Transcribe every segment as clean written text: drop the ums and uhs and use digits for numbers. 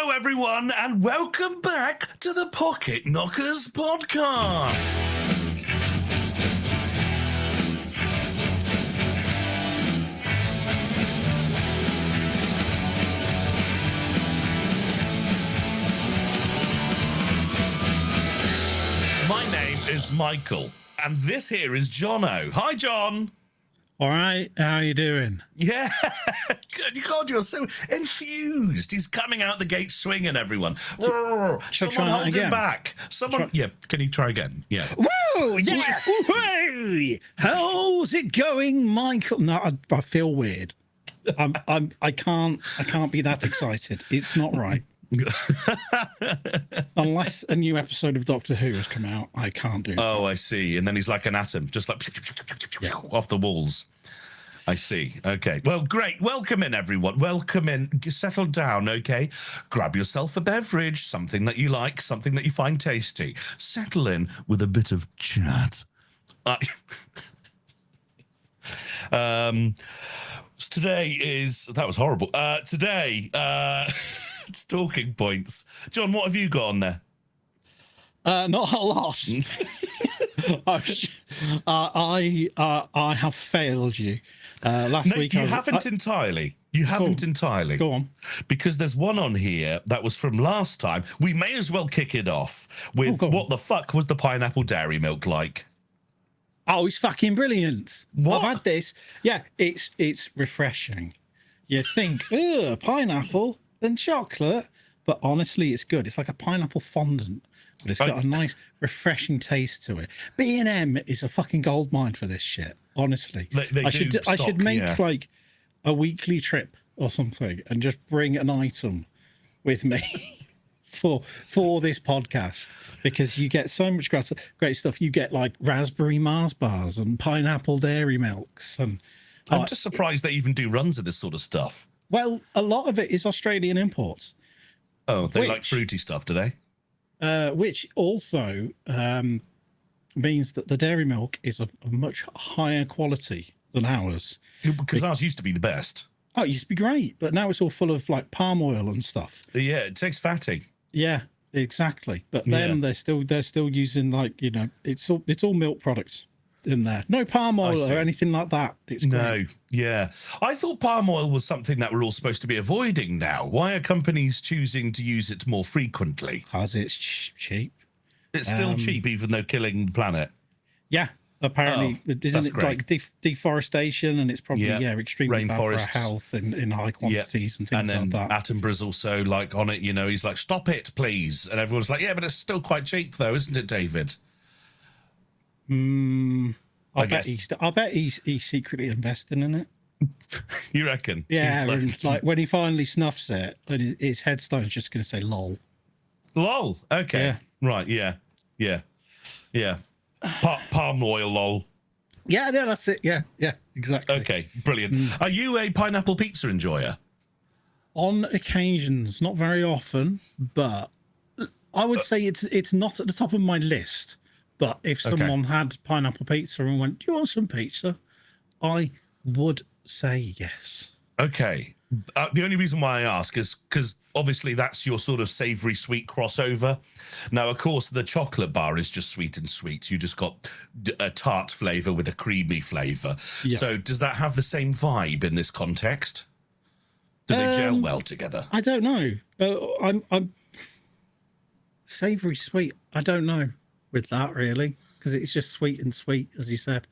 Hello, everyone, and welcome back to the Pocket Knockers podcast. My name is Michael, and this here is Jono. Hi, John. All right, how are you doing? Yeah, good. God, you're so enthused. He's coming out the gate swinging, everyone. Someone hold him back. Yeah, can you try again? Yeah. Whoa, yeah. Whoa. How's it going, Michael? No, I feel weird. I can't be that excited. It's not right. Unless a new episode of Doctor Who has come out, I can't do that. Oh, I see. And then he's like an atom, just like off the walls. I see. Okay. Well, great. Welcome in, everyone. Welcome in. Settle down, okay? Grab yourself a beverage, something that you like, something that you find tasty. Settle in with a bit of chat. Today is... That was horrible. Today... It's talking points. John, what have you got on there? Not a lot. I have failed you. Last week you haven't entirely. You haven't entirely. Go on. Because there's one on here that was from last time. We may as well kick it off with what the fuck was the pineapple dairy milk like? Oh, it's fucking brilliant. What? I've had this. Yeah, it's refreshing. You think, pineapple and chocolate, but honestly, it's good. It's like a pineapple fondant, but it's got a nice, refreshing taste to it. B&M is a fucking goldmine for this shit. Honestly, I should make like a weekly trip or something and just bring an item with me for this podcast, because you get so much great stuff. You get like raspberry Mars bars and pineapple dairy milks, and I'm just surprised they even do runs of this sort of stuff. Well, a lot of it is Australian imports. Oh, they like fruity stuff, do they? Which also means that the dairy milk is of much higher quality than ours. Because ours used to be the best. Oh, it used to be great, but now it's all full of like palm oil and stuff. Yeah, it tastes fatty. Yeah, exactly. But then they're still using like, it's all milk products in there. No palm oil or anything like that. It's great. No, yeah. I thought palm oil was something that we're all supposed to be avoiding now. Why are companies choosing to use it more frequently? Because it's cheap. It's still cheap, even though killing the planet. Yeah, apparently. Isn't it like deforestation, and it's probably extremely bad for our health in high quantities and things like that. Attenborough's also like on it, he's like, stop it, please. And everyone's like, yeah, but it's still quite cheap though, isn't it, David? I bet he's secretly investing in it. You reckon? Yeah, like when he finally snuffs it, and his headstone's just going to say "lol." Lol. Okay. Yeah. Right. Yeah. Palm oil. Lol. Yeah, that's it. Yeah, exactly. Okay. Brilliant. Are you a pineapple pizza enjoyer? On occasions, not very often, but I would say it's not at the top of my list. But if someone had pineapple pizza and went, do you want some pizza? I would say yes. Okay. The only reason why I ask is because obviously that's your sort of savoury sweet crossover. Now, of course, the chocolate bar is just sweet and sweet. You just got a tart flavour with a creamy flavour. Yeah. So does that have the same vibe in this context? Do they gel well together? I don't know. I'm savoury sweet. I don't know with that, really, because it's just sweet and sweet, as you said.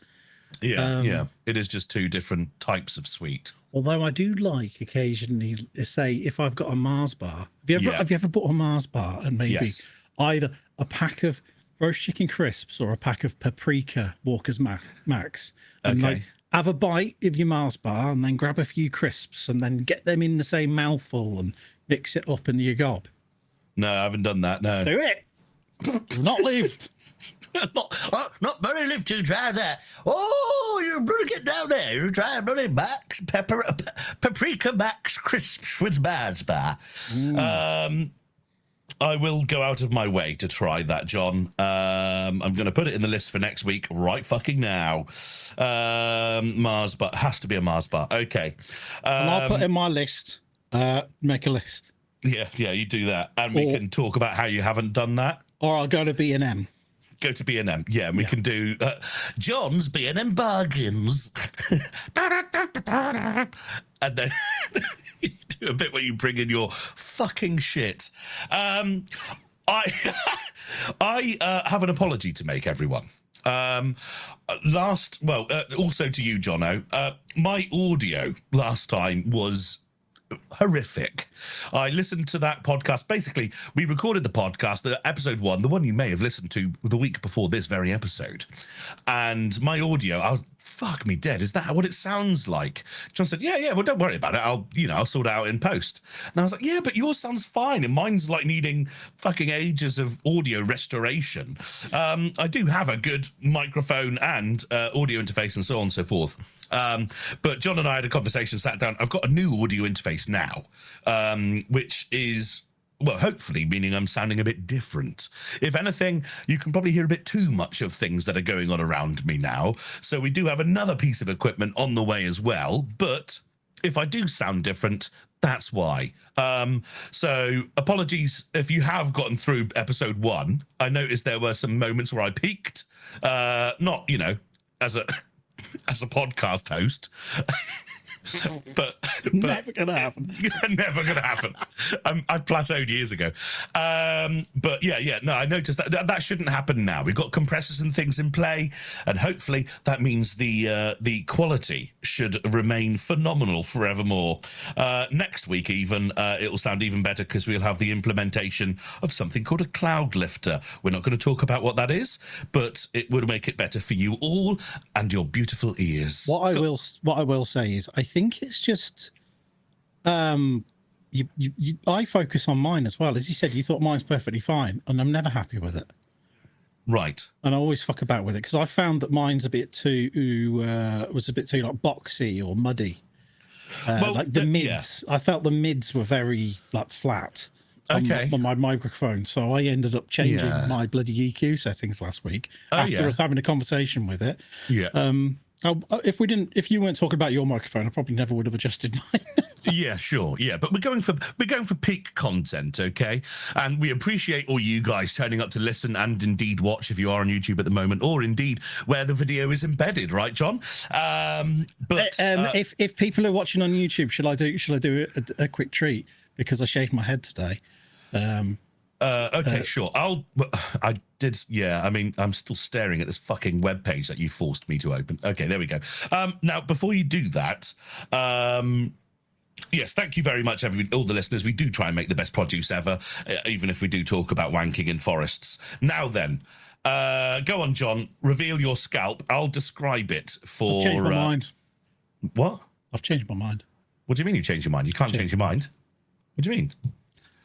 Yeah. It is just two different types of sweet. Although I do like occasionally, say, if I've got a Mars bar. Have you ever bought a Mars bar and maybe either a pack of roast chicken crisps or a pack of paprika Walker's Max, and like have a bite of your Mars bar and then grab a few crisps and then get them in the same mouthful and mix it up in your gob? No, I haven't done that. No, do it. Not lived. not very lived to try that. Oh, you better get down there. You try a bloody paprika Max crisps with Mars bar. I will go out of my way to try that, John. I'm going to put it in the list for next week right fucking now. Mars bar. Has to be a Mars bar. Okay. And I'll put in my list, make a list. Yeah, you do that. And we can talk about how you haven't done that. Or I'll go to B&M. Go to B&M. Yeah, and we can do John's B&M bargains. And then you do a bit where you bring in your fucking shit. I have an apology to make, everyone. Also to you, Jono, my audio last time was horrific. I listened to that podcast. Basically, we recorded the podcast, the episode 1, the one you may have listened to the week before this very episode. And my audio, I was, fuck me dead. Is that what it sounds like? John said, yeah, well, don't worry about it. I'll sort it out in post. And I was like, yeah, but yours sounds fine. And mine's like needing fucking ages of audio restoration. I do have a good microphone and audio interface and so on and so forth. But John and I had a conversation, sat down. I've got a new audio interface now, which is, well, hopefully meaning I'm sounding a bit different. If anything, you can probably hear a bit too much of things that are going on around me now. So we do have another piece of equipment on the way as well. But if I do sound different, that's why. So apologies if you have gotten through episode 1. I noticed there were some moments where I peaked, not, as a podcast host. but never gonna happen. Never gonna happen. I've plateaued years ago. But no, I noticed that shouldn't happen now. We've got compressors and things in play, and hopefully that means the quality should remain phenomenal forevermore. Next week even it will sound even better because we'll have the implementation of something called a cloud lifter. We're not going to talk about what that is, but it will make it better for you all and your beautiful ears. What I will say is, I think it's just I focus on mine as well. As you said, you thought mine's perfectly fine, and I'm never happy with it. Right. And I always fuck about with it because I found that mine's a bit too like boxy or muddy. Like the mids. Yeah. I felt the mids were very like flat on my microphone. So I ended up changing my bloody EQ settings last week after I was having a conversation with it. Yeah. If you weren't talking about your microphone, I probably never would have adjusted mine. Yeah, sure. Yeah, but we're going for peak content, okay? And we appreciate all you guys turning up to listen and indeed watch if you are on YouTube at the moment, or indeed where the video is embedded, right, John? If people are watching on YouTube, shall I do a quick treat because I shaved my head today? Okay, sure. I did. Yeah, I mean, I'm still staring at this fucking webpage that you forced me to open. Okay, there we go. Now, before you do that, yes, thank you very much, all the listeners. We do try and make the best produce ever, even if we do talk about wanking in forests. Now then, go on, John. Reveal your scalp. I'll describe it for... I've changed my mind. What? I've changed my mind. What do you mean you changed your mind? You can't change your mind. What do you mean?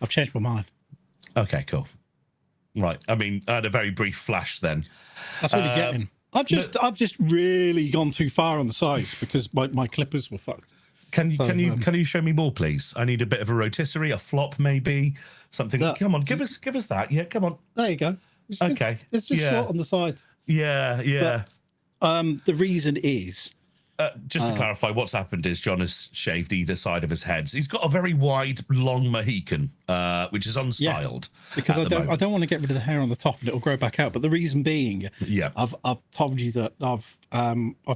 I've changed my mind. Okay, cool. Right. I mean, I had a very brief flash then. That's what you're getting. I've just really gone too far on the sides because my clippers were fucked. Can you show me more, please? I need a bit of a rotisserie, a flop, maybe something. Come on, give us that. Yeah, come on. There you go. It's just short on the sides. Yeah. But, the reason is. Just to clarify, what's happened is John has shaved either side of his head. He's got a very wide, long Mohican, which is unstyled. Yeah, because I don't want to get rid of the hair on the top and it'll grow back out. But the reason being, I've told you that I've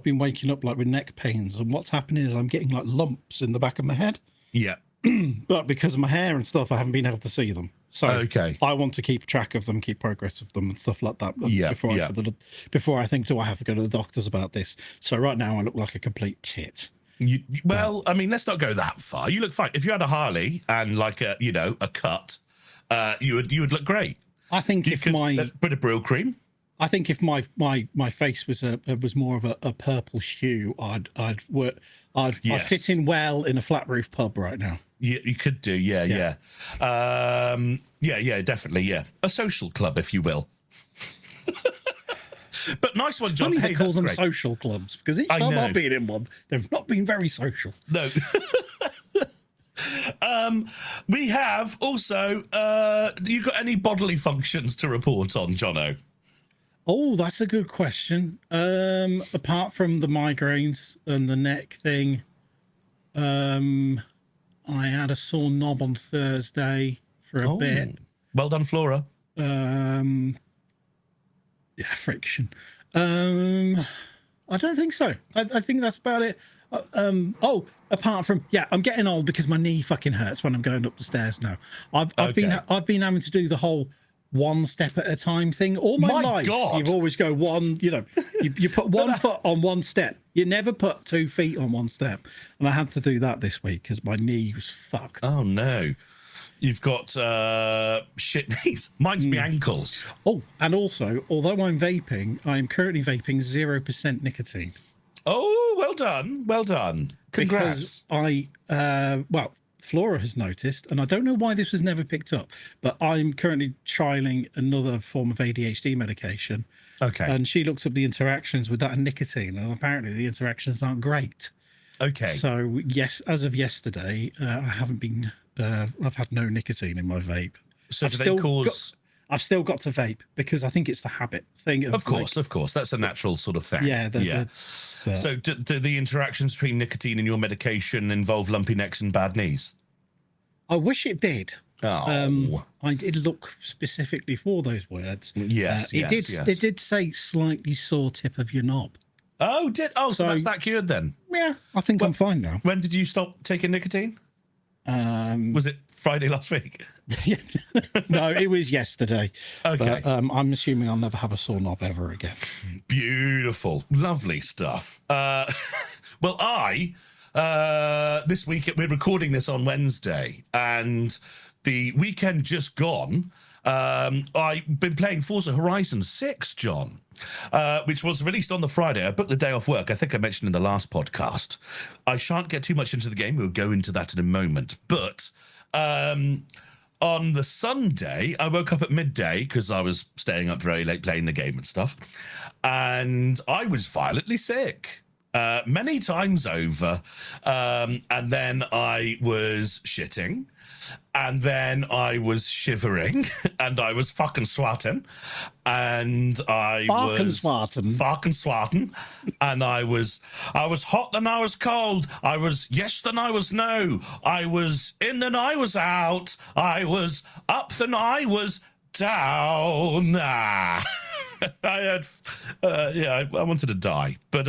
been waking up like with neck pains, and what's happening is I'm getting like lumps in the back of my head. Yeah. But because of my hair and stuff, I haven't been able to see them. So I want to keep track of them, keep progress of them and stuff like that. Before I think, do I have to go to the doctors about this? So right now I look like a complete tit. I mean, let's not go that far. You look fine. If you had a Harley and like a cut, you would look great. I think a bit of Brill cream. I think if my face was more of a purple hue, I'd fit in well in a flat roof pub right now. Yeah, you could do. Yeah. Definitely. Yeah, a social club, if you will. But nice one, John. It's funny they call them social clubs because each time I've been in one, they've not been very social. No. We have also. You got any bodily functions to report on, Jono? Oh, that's a good question. Apart from the migraines and the neck thing, I had a sore knob on Thursday for a bit. Well done, Flora. Yeah, friction. I don't think so. I think that's about it. Apart from, I'm getting old because my knee fucking hurts when I'm going up the stairs now. I've been having to do the whole one step at a time thing all my life. God. You've always go one, you put one foot on one step. You never put 2 feet on one step. And I had to do that this week because my knee was fucked. Oh no. You've got shit knees. Mine's my ankles. Oh, and also, although I'm vaping, I'm currently vaping 0% nicotine. Oh, well done. Well done. Congrats. Because Flora has noticed, and I don't know why this was never picked up, but I'm currently trialing another form of ADHD medication. Okay. And she looks up the interactions with that and nicotine, and apparently the interactions aren't great. Okay. So, yes, as of yesterday, I've had no nicotine in my vape. So I've still got to vape because I think it's the habit thing. Of course. That's a natural sort of thing. Yeah. So do the interactions between nicotine and your medication involve lumpy necks and bad knees? I wish it did. Oh. I did look specifically for those words. Yes, It did say slightly sore tip of your knob. Oh, so that's that cured then? Yeah, I think I'm fine now. When did you stop taking nicotine? Was it Friday last week? No, it was yesterday. Okay. But, I'm assuming I'll never have a sore knob ever again. Beautiful. Lovely stuff. This week, we're recording this on Wednesday, and the weekend just gone, I've been playing Forza Horizon 6, John, which was released on the Friday. I booked the day off work. I think I mentioned in the last podcast. I shan't get too much into the game. We'll go into that in a moment. But on the Sunday, I woke up at midday because I was staying up very late playing the game and stuff. And I was violently sick. Many times over. And then I was shitting. And then I was shivering. And I was fucking swatting. And I was fucking swatting. And I was hot, then I was cold. I was yes, then I was no. I was in, then I was out. I was up, then I was down. I wanted to die, but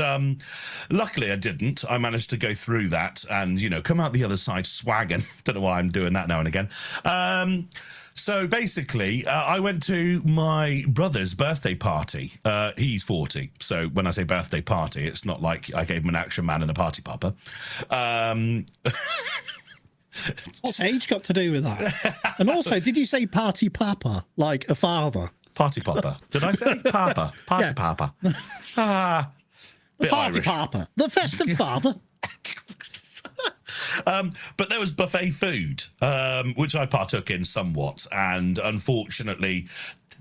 luckily I didn't. I managed to go through that and come out the other side swagging. Don't know why I'm doing that now and again. So basically, I went to my brother's birthday party. He's 40, so when I say birthday party, it's not like I gave him an Action Man and a party popper. What's age got to do with that? And also, did you say party papa like a father? Party popper. Did I say papa? Party papa. The party Irish. papa. The festive father. But there was buffet food, which I partook in somewhat. And unfortunately,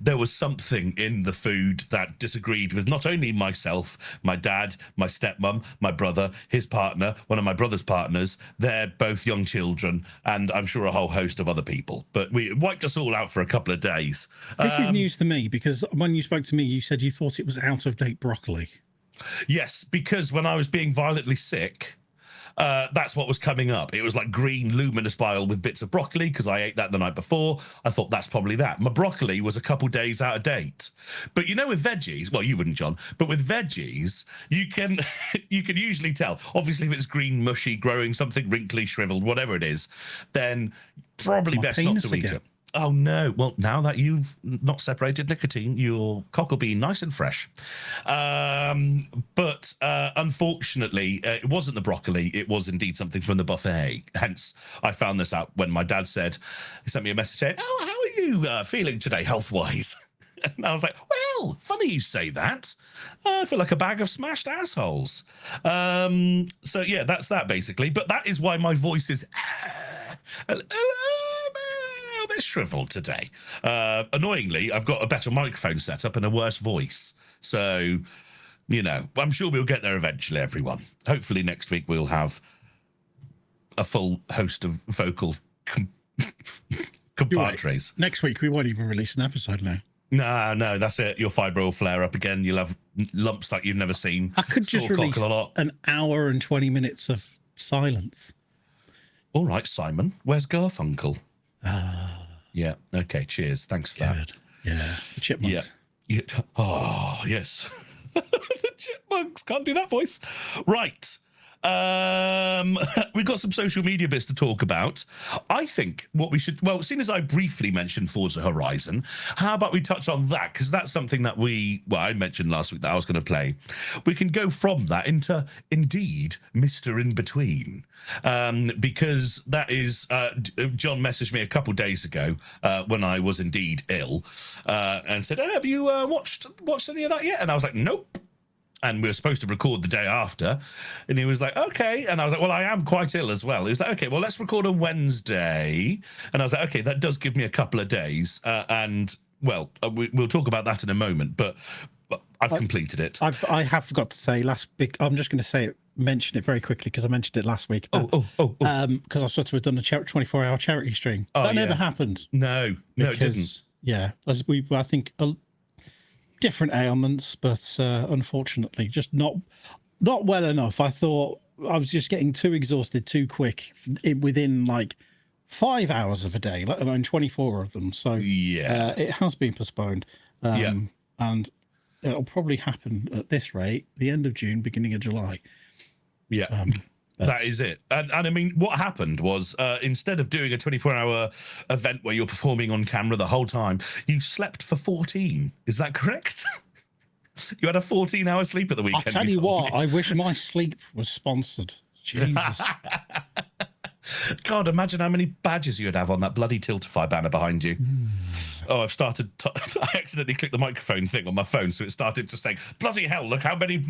there was something in the food that disagreed with not only myself, my dad, my stepmom, my brother, his partner, one of my brother's partners. They're both young children, and I'm sure a whole host of other people. But we wiped us all out for a couple of days. This is news to me because when you spoke to me, you said you thought it was out-of-date broccoli. Yes, because when I was being violently sick, that's what was coming up. It was like green luminous bile with bits of broccoli because I ate that the night before. I thought that's probably that. My broccoli was a couple days out of date. But with veggies, well, you wouldn't, John, but with veggies, you can usually tell. Obviously, if it's green, mushy, growing, something wrinkly, shriveled, whatever it is, then probably best not to eat it. Oh, no. Well, now that you've not separated nicotine, your cock will be nice and fresh. But unfortunately, it wasn't the broccoli. It was indeed something from the buffet. Hence, I found this out when my dad he sent me a message saying, "Oh, how are you feeling today health-wise?" And I was like, well, funny you say that. I feel like a bag of smashed assholes. So, yeah, that's that basically. But that is why my voice is a bit shriveled today. Annoyingly, I've got a better microphone setup and a worse voice. So, I'm sure we'll get there eventually, everyone. Hopefully next week we'll have a full host of vocal compadres. Next week, we won't even release an episode now. No, that's it. Your fibro will flare up again. You'll have lumps like you've never seen. I could just release an hour and 20 minutes of silence. All right, Simon. Where's Garfunkel? Yeah. Okay. Cheers. Thanks for that. Good. Yeah. The chipmunks. Yeah. Yeah. Oh, yes. The chipmunks. Can't do that voice. Right. We've got some social media bits to talk about. I think what we should, well, seeing as I briefly mentioned Forza Horizon, how about we touch on that? Because that's something that I mentioned last week that I was going to play. We can go from that into, indeed, Mr Inbetween. Because that is, John messaged me a couple days ago when I was indeed ill and said, have you watched any of that yet? And I was like, nope. And we were supposed to record the day after. And he was like, okay. And I was like, well, I am quite ill as well. He was like, okay, well, let's record on Wednesday. And I was like, okay, that does give me a couple of days. We'll talk about that in a moment. But I've completed it. I have forgot to say I'm just going to mention it very quickly because I mentioned it last week. Because I was supposed to have done a 24-hour charity stream. That never happened. No, it didn't. Yeah, I think different ailments, but unfortunately, just not well enough. I thought I was just getting too exhausted too quick within like 5 hours of a day, let alone 24 of them. So yeah, it has been postponed. And it'll probably happen at this rate, the end of June, beginning of July. Yeah. That is it. And I mean, what happened was instead of doing a 24-hour event where you're performing on camera the whole time, you slept for 14. Is that correct? You had a 14-hour sleep at the weekend. I'll tell you what, I wish my sleep was sponsored. Jesus. God, imagine how many badges you'd have on that bloody Tiltify banner behind you. Oh, I've started... I accidentally clicked the microphone thing on my phone, so it started just saying, bloody hell, look how many...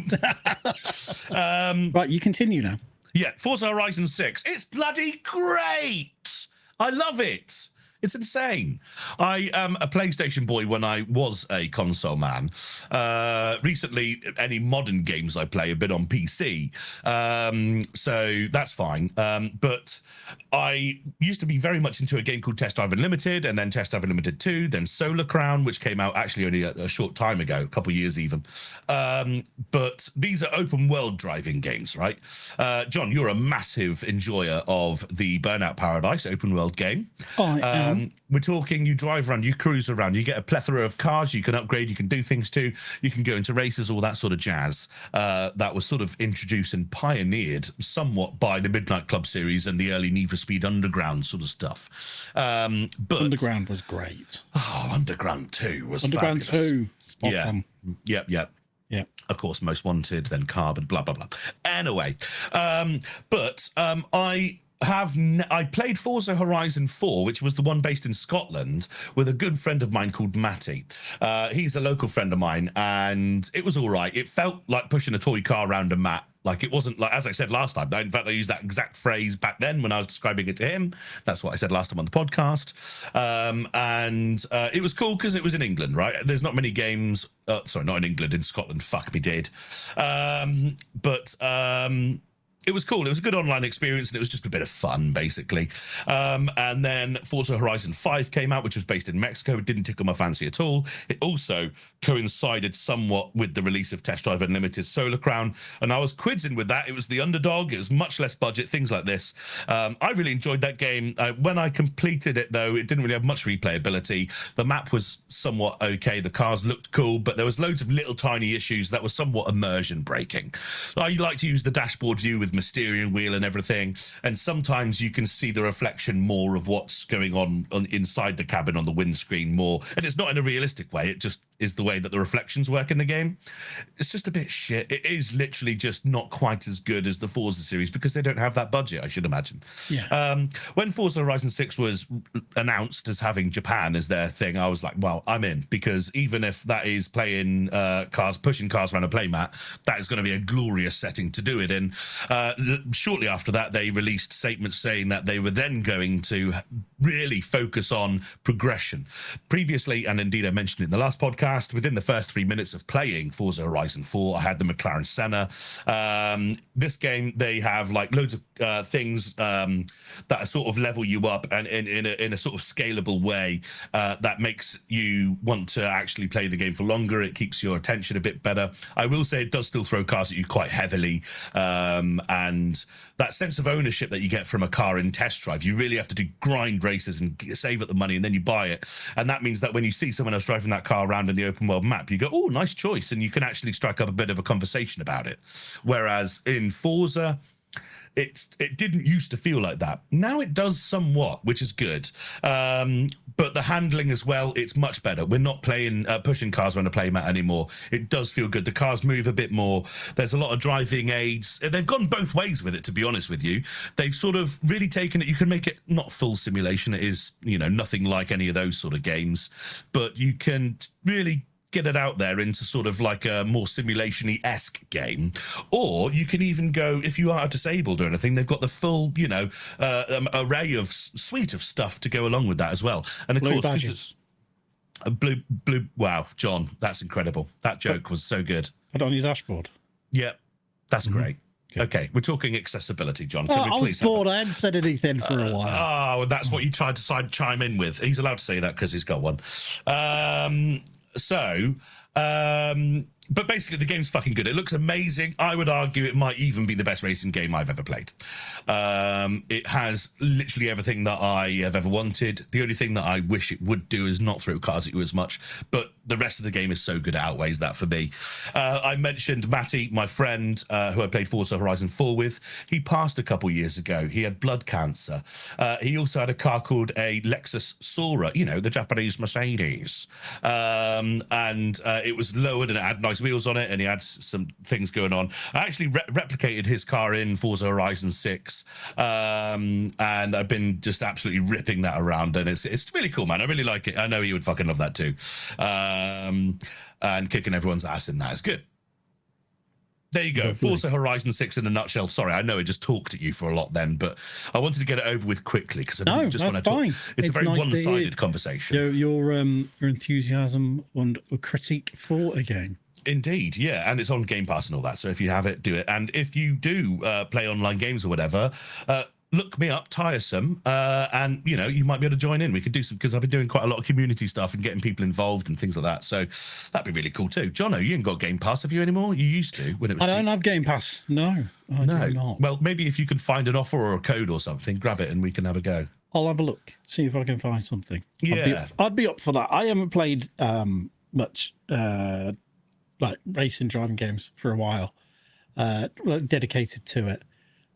Right, you continue now. Yeah, Forza Horizon 6. It's bloody great. I love it. It's insane. I am a PlayStation boy when I was a console man. Recently, any modern games I play have been on PC. So that's fine. But I used to be very much into a game called Test Drive Unlimited, and then Test Drive Unlimited 2, then Solar Crown, which came out actually only a short time ago, a couple of years even. But these are open world driving games, right? John, you're a massive enjoyer of the Burnout Paradise open world game. I am. We're talking, you drive around, you cruise around, you get a plethora of cars you can upgrade, you can do things to, you can go into races, all that sort of jazz. That was sort of introduced and pioneered somewhat by the Midnight Club series and the early Need for Speed Underground sort of stuff. But Underground was great. Oh, Underground 2 was Underground fabulous. 2. Spot on. Yep. Yeah. Of course, Most Wanted, then Carbon, blah, blah, blah. Anyway, I played Forza Horizon 4, which was the one based in Scotland, with a good friend of mine called Matty. He's a local friend of mine, and it was all right. It felt like pushing a toy car around a mat. Like, it wasn't like, as I said last time, in fact, I used that exact phrase back then when I was describing it to him. That's what I said last time on the podcast. It was cool because it was in England, right? There's not many games, sorry, not in England, in Scotland, fuck me did. It was cool. It was a good online experience, and it was just a bit of fun, basically. And then Forza Horizon 5 came out, which was based in Mexico. It didn't tickle my fancy at all. It also coincided somewhat with the release of Test Drive Unlimited Solar Crown, and I was quizzing with that. It was the underdog. It was much less budget, things like this. I really enjoyed that game. When I completed it, though, it didn't really have much replayability. The map was somewhat okay. The cars looked cool, but there was loads of little tiny issues that were somewhat immersion breaking. I like to use the dashboard view with my steering wheel and everything, and sometimes you can see the reflection more of what's going on inside the cabin on the windscreen more, and it's not in a realistic way. It just is the way that the reflections work in the game. It's just a bit shit. It is literally just not quite as good as the Forza series because they don't have that budget, I should imagine. Yeah. When Forza Horizon 6 was announced as having Japan as their thing, I was like, well, I'm in, because even if that is playing pushing cars around a playmat, that is going to be a glorious setting to do it in. Shortly after that, they released statements saying that they were then going to really focus on progression. Previously, and indeed I mentioned it in the last podcast, within the first 3 minutes of playing Forza Horizon 4, I had the McLaren Senna. This game, they have like loads of things that sort of level you up and in a sort of scalable way that makes you want to actually play the game for longer. It keeps your attention a bit better. I will say it does still throw cars at you quite heavily, and that sense of ownership that you get from a car in test drive, you really have to do grind races and save up the money and then you buy it. And that means that when you see someone else driving that car around in the open world map, you go, oh, nice choice, and you can actually strike up a bit of a conversation about it. Whereas in Forza, it didn't used to feel like that. Now it does somewhat, which is good. But the handling as well, it's much better. We're not playing pushing cars around a playmat anymore. It does feel good. The cars move a bit more. There's a lot of driving aids. They've gone both ways with it, to be honest with you. They've sort of really taken it. You can make it not full simulation. It is, nothing like any of those sort of games. But you can really get it out there into sort of like a more simulation-y-esque game. Or you can even go, if you are disabled or anything, they've got the full, array of suite of stuff to go along with that as well. And of Blue course, badges. blue, wow, John, that's incredible. That joke was so good. Put it on your dashboard. Yeah, that's great. Okay, we're talking accessibility, John. Oh, Can we I please was bored. I hadn't said anything for a while. Oh, that's what you tried to chime in with. He's allowed to say that because he's got one. But basically, the game's fucking good. It looks amazing. I would argue it might even be the best racing game I've ever played. It has literally everything that I have ever wanted. The only thing that I wish it would do is not throw cars at you as much. But the rest of the game is so good, it outweighs that for me. I mentioned Matty, my friend, who I played Forza Horizon 4 with. He passed a couple years ago. He had blood cancer. He also had a car called a Lexus Sora, the Japanese Mercedes. And it was lowered and it had nice wheels on it, and he had some things going on. I actually replicated his car in Forza Horizon 6, and I've been just absolutely ripping that around, and it's really cool, man. I really like it. I know he would fucking love that too. And kicking everyone's ass in that is good. There you go. Definitely. Forza Horizon 6 in a nutshell. Sorry, I know I just talked at you for a lot then, but I wanted to get it over with quickly because I didn't just want to talk. It's a very nice one-sided conversation. Your enthusiasm and critique for a game. Indeed, yeah, and it's on Game Pass and all that. So if you have it, do it. And if you do play online games or whatever, look me up, Tiresome, and you might be able to join in. We could do some, because I've been doing quite a lot of community stuff and getting people involved and things like that. So that'd be really cool too. Jono, you ain't got Game Pass, have you anymore? You used to when it was. I don't have Game Pass. No, I do not. Well, maybe if you can find an offer or a code or something, grab it and we can have a go. I'll have a look, see if I can find something. Yeah, I'd be up for that. I haven't played much like racing driving games for a while, dedicated to it.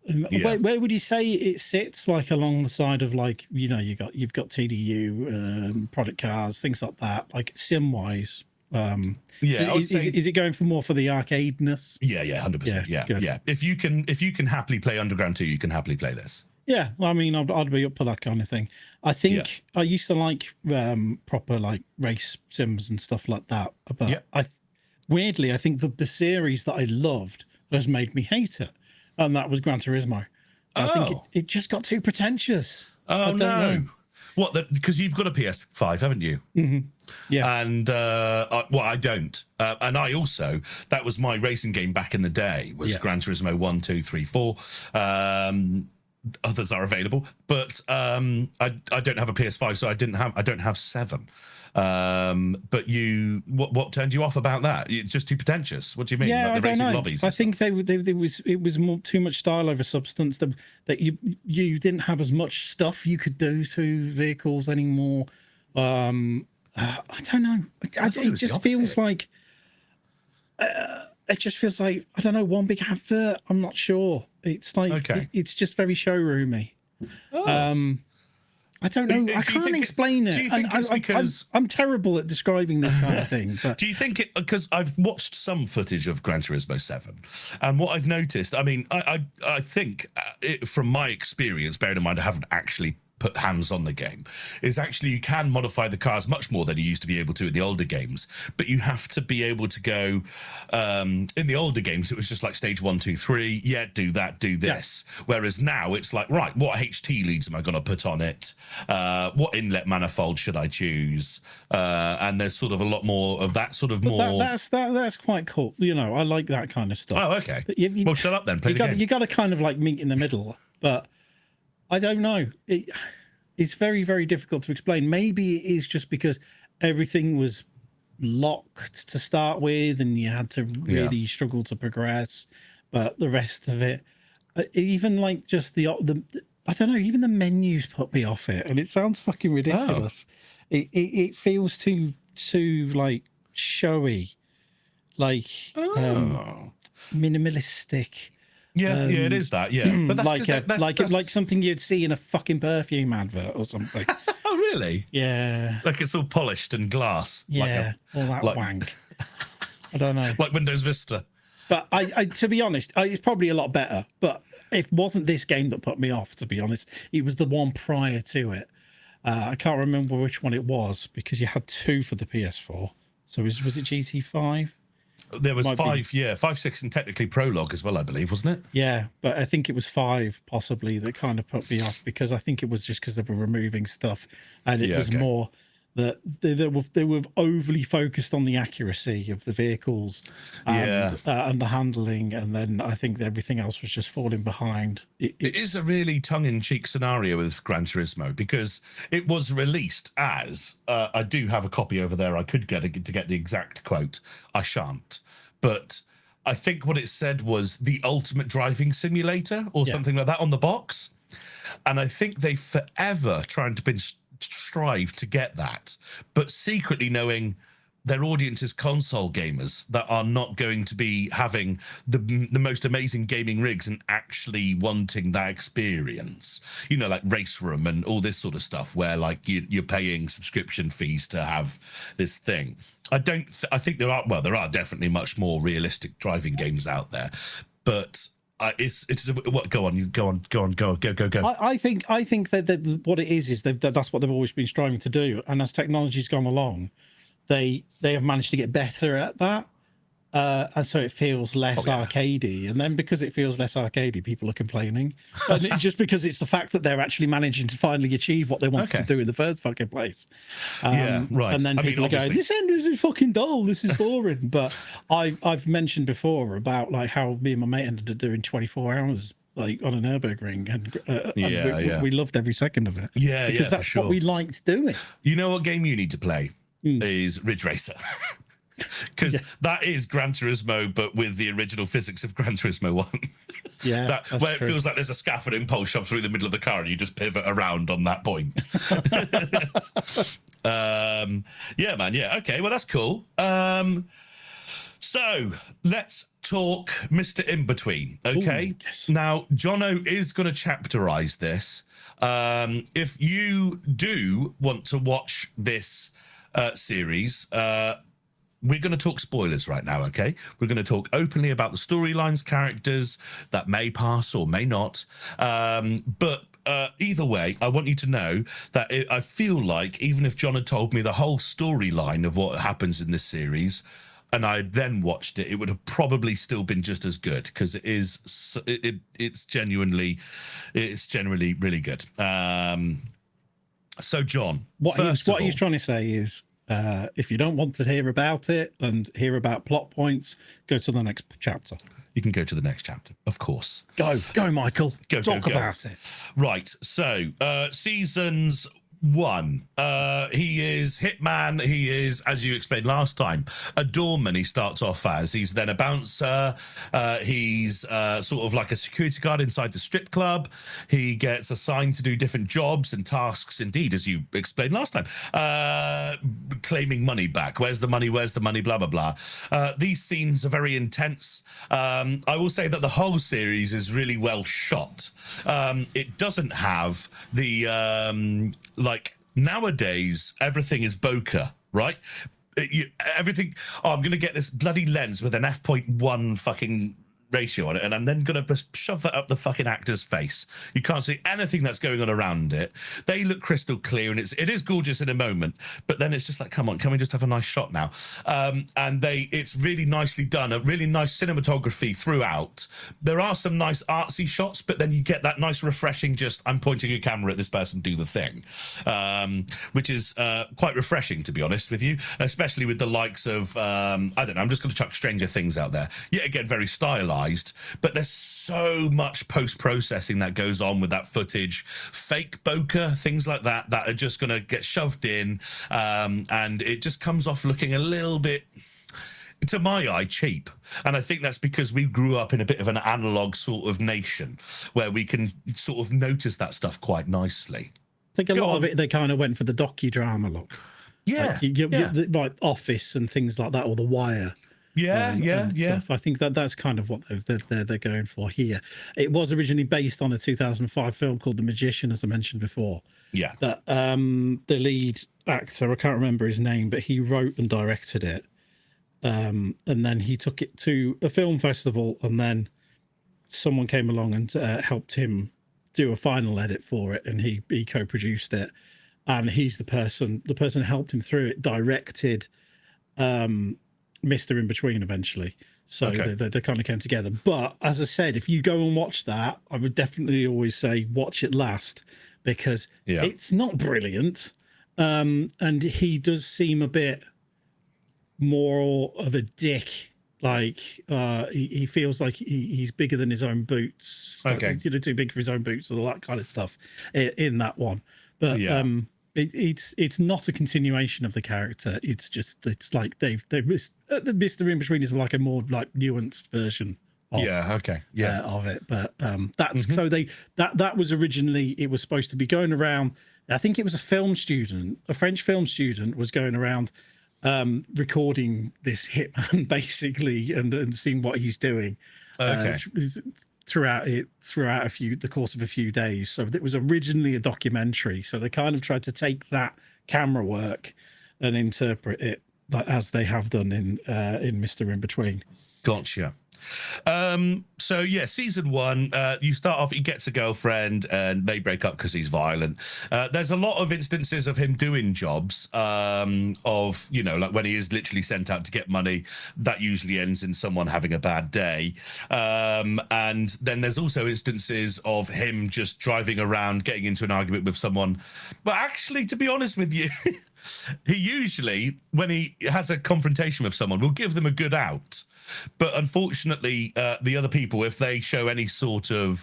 Yeah. Where would you say it sits? Like along the side of like you've got TDU, product cars, things like that. Like sim wise, is it going for more for the arcadeness? Yeah, 100%. Yeah. If you can happily play Underground 2, you can happily play this. Yeah, well, I mean, I'd be up for that kind of thing. I think I used to like proper like race sims and stuff like that. But weirdly, I think the series that I loved has made me hate it, and that was Gran Turismo. I think it just got too pretentious. Oh, no. What? Because you've got a PS5, haven't you? Mm-hmm. Yeah. And I don't. And I also, that was my racing game back in the day, was Gran Turismo 1, 2, 3, 4. Others are available, but I don't have a PS5, so I don't have 7. But what turned you off about that? It's just too pretentious. What do you mean? Yeah, like the I don't racing know. lobbies. I think it was more, too much style over substance. That you didn't have as much stuff you could do to vehicles anymore. I don't know. It just feels like it just feels like, I don't know, one big advert. I'm not sure. It's like it's just very showroomy. I don't know. I can't explain it. Do you think it's because I'm terrible at describing this kind of thing? But do you think it, because I've watched some footage of Gran Turismo 7, and what I've noticed, I mean, I think from my experience, bearing in mind I haven't actually put hands on the game, is actually you can modify the cars much more than you used to be able to in the older games. But you have to be able to go. In the older games, it was just like stage 1, 2, 3. Yeah, do that, do this. Yeah. Whereas now it's like, right, what HT leads am I going to put on it? What inlet manifold should I choose? And there's sort of a lot more of that sort of more. That's quite cool. You know, I like that kind of stuff. Oh, okay. Well, shut up then. Play the game. You got to kind of like meet in the middle, but I don't know. It's very, very difficult to explain. Maybe it is just because everything was locked to start with, and you had to really struggle to progress. But the rest of it, even like just the I don't know. Even the menus put me off it, and it sounds fucking ridiculous. It feels too like showy, like minimalistic. Yeah, it is that. Yeah, but that's like something you'd see in a fucking perfume advert or something. Oh, really? Yeah. Like it's all polished and glass. Yeah, all that wank. I don't know. Like Windows Vista. But I to be honest, it's probably a lot better. But it wasn't this game that put me off, to be honest. It was the one prior to it. I can't remember which one it was because you had 2 for the PS4. So was it GT5? There was 5, 6, and technically Prologue as well, I believe, wasn't it? Yeah, but I think it was 5 possibly that kind of put me off because I think it was just because they were removing stuff, and it was more that they were overly focused on the accuracy of the vehicles and the handling, and then I think everything else was just falling behind. It is a really tongue-in-cheek scenario with Gran Turismo because it was released as I do have a copy over there. I could get to get the exact quote. I shan't, but I think what it said was the ultimate driving simulator or something like that on the box, and I think they forever trying to strive to get that, but secretly knowing their audience is console gamers that are not going to be having the most amazing gaming rigs and actually wanting that experience, you know, like Race Room and all this sort of stuff where like you're paying subscription fees to have this thing. I think there are definitely much more realistic driving games out there, but it's what go on. I think that what it is that's what they've always been striving to do, and as technology's gone along, they have managed to get better at that, and so it feels less arcadey. And then because it feels less arcadey, people are complaining, and it's just because it's the fact that they're actually managing to finally achieve what they wanted to do in the first fucking place. Right. And then people are going, "This end is fucking dull. This is boring." But I've mentioned before about like how me and my mate ended up doing 24 hours. Like on a Nürburgring, and we loved every second of it. Yeah, because that's what we liked doing. You know what game you need to play is Ridge Racer, because that is Gran Turismo, but with the original physics of Gran Turismo 1. Yeah, where it feels like there's a scaffolding pole shoved through the middle of the car, and you just pivot around on that point. Yeah, man. Yeah, okay. Well, that's cool. So let's talk Mr. Inbetween, okay? Ooh, yes. Now, Jono is going to chapterize this. If you do want to watch this series, we're going to talk spoilers right now, okay? We're going to talk openly about the storylines, characters that may pass or may not. But either way, I want you to know that I feel like even if John had told me the whole storyline of what happens in this series, and I then watched it, it would have probably still been just as good because it's genuinely really good. So John, what he's trying to say is, if you don't want to hear about it and hear about plot points, go to the next chapter. You can go to the next chapter, of course. Go, Michael. Talk about it. Right. So, seasons 1. He is Hitman. He is, as you explained last time, a doorman. He starts off as. He's then a bouncer. He's sort of like a security guard inside the strip club. He gets assigned to do different jobs and tasks, indeed, as you explained last time. Claiming money back. Where's the money? Where's the money? Blah, blah, blah. These scenes are very intense. I will say that the whole series is really well shot. It doesn't have the... like nowadays, everything is bokeh, right? Everything. Oh, I'm going to get this bloody lens with an f.1 fucking ratio on it, and I'm then going to shove that up the fucking actor's face. You can't see anything that's going on around it. They look crystal clear, and it is gorgeous in a moment, but then it's just like, come on, can we just have a nice shot now? And it's really nicely done, a really nice cinematography throughout. There are some nice artsy shots, but then you get that nice refreshing, just I'm pointing a camera at this person, do the thing, which is quite refreshing, to be honest with you, especially with the likes of, I don't know, I'm just going to chuck Stranger Things out there. Yet again, very stylized, but there's so much post-processing that goes on with that footage, fake bokeh, things like that are just going to get shoved in, and it just comes off looking a little bit, to my eye, cheap. And I think that's because we grew up in a bit of an analog sort of nation where we can sort of notice that stuff quite nicely. I think a lot of it, they kind of went for the docudrama look. Yeah, like Office and things like that, or The Wire. Yeah. Stuff. I think that's kind of what they're going for here. It was originally based on a 2005 film called The Magician, as I mentioned before. Yeah. That the lead actor, I can't remember his name, but he wrote and directed it. And then he took it to a film festival, and then someone came along and helped him do a final edit for it, and he co-produced it. And he's the person who helped him through it, directed Mr Inbetween eventually. So okay. they kind of came together. But as I said, if you go and watch that, I would definitely always say watch it last, because it's not brilliant. And he does seem a bit more of a dick. Like he feels like he's bigger than his own boots. Okay. Too big for his own boots, and all that kind of stuff in that one. But it's not a continuation of the character. It's like they've Mr Inbetween is like a more like nuanced version of, of it. But that's so that was originally, it was supposed to be going around. I think it was a French film student was going around recording this hitman basically and seeing what he's doing. Throughout the course of a few days. So it was originally a documentary. So they kind of tried to take that camera work and interpret it like as they have done in Mr Inbetween. Gotcha. So yeah, season 1, you start off, he gets a girlfriend and they break up because he's violent. There's a lot of instances of him doing jobs, of, you know, like when he is literally sent out to get money, that usually ends in someone having a bad day. And then there's also instances of him just driving around, getting into an argument with someone. But actually, to be honest with you, he usually, when he has a confrontation with someone, will give them a good out. But unfortunately, the other people, if they show any sort of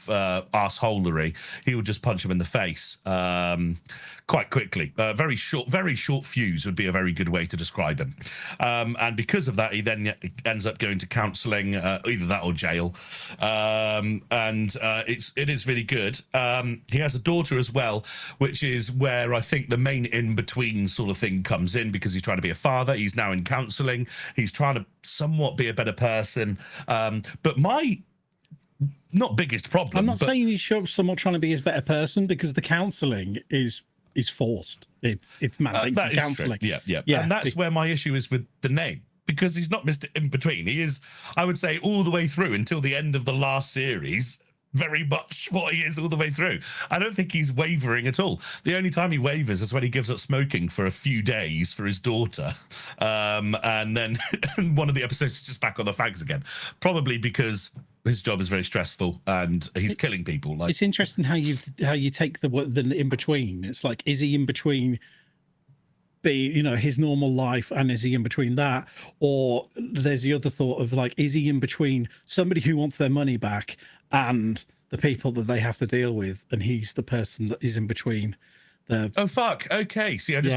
arseholery, he will just punch them in the face quite quickly. Very short fuse would be a very good way to describe him. And because of that, he then ends up going to counselling, either that or jail. And it is really good. He has a daughter as well, which is where I think the main in-between sort of thing comes in, because he's trying to be a father. He's now in counselling. He's trying to somewhat be a better person. But my not biggest problem. I'm not saying he's somewhat trying to be a better person, because the counselling is forced. It's mandated counselling. Yeah. And that's where my issue is with the name, because he's not Mr Inbetween. He is, I would say, all the way through until the end of the last series, very much what he is all the way through. I don't think he's wavering at all. The only time he wavers is when he gives up smoking for a few days for his daughter. And then one of the episodes is just back on the fags again, probably because his job is very stressful and he's killing people. Like, it's interesting how you take the in between. It's like, is he in between his normal life, and is he in between that? Or there's the other thought of like, is he in between somebody who wants their money back and the people that they have to deal with, and he's the person that is in between the... Oh fuck, okay. See, I just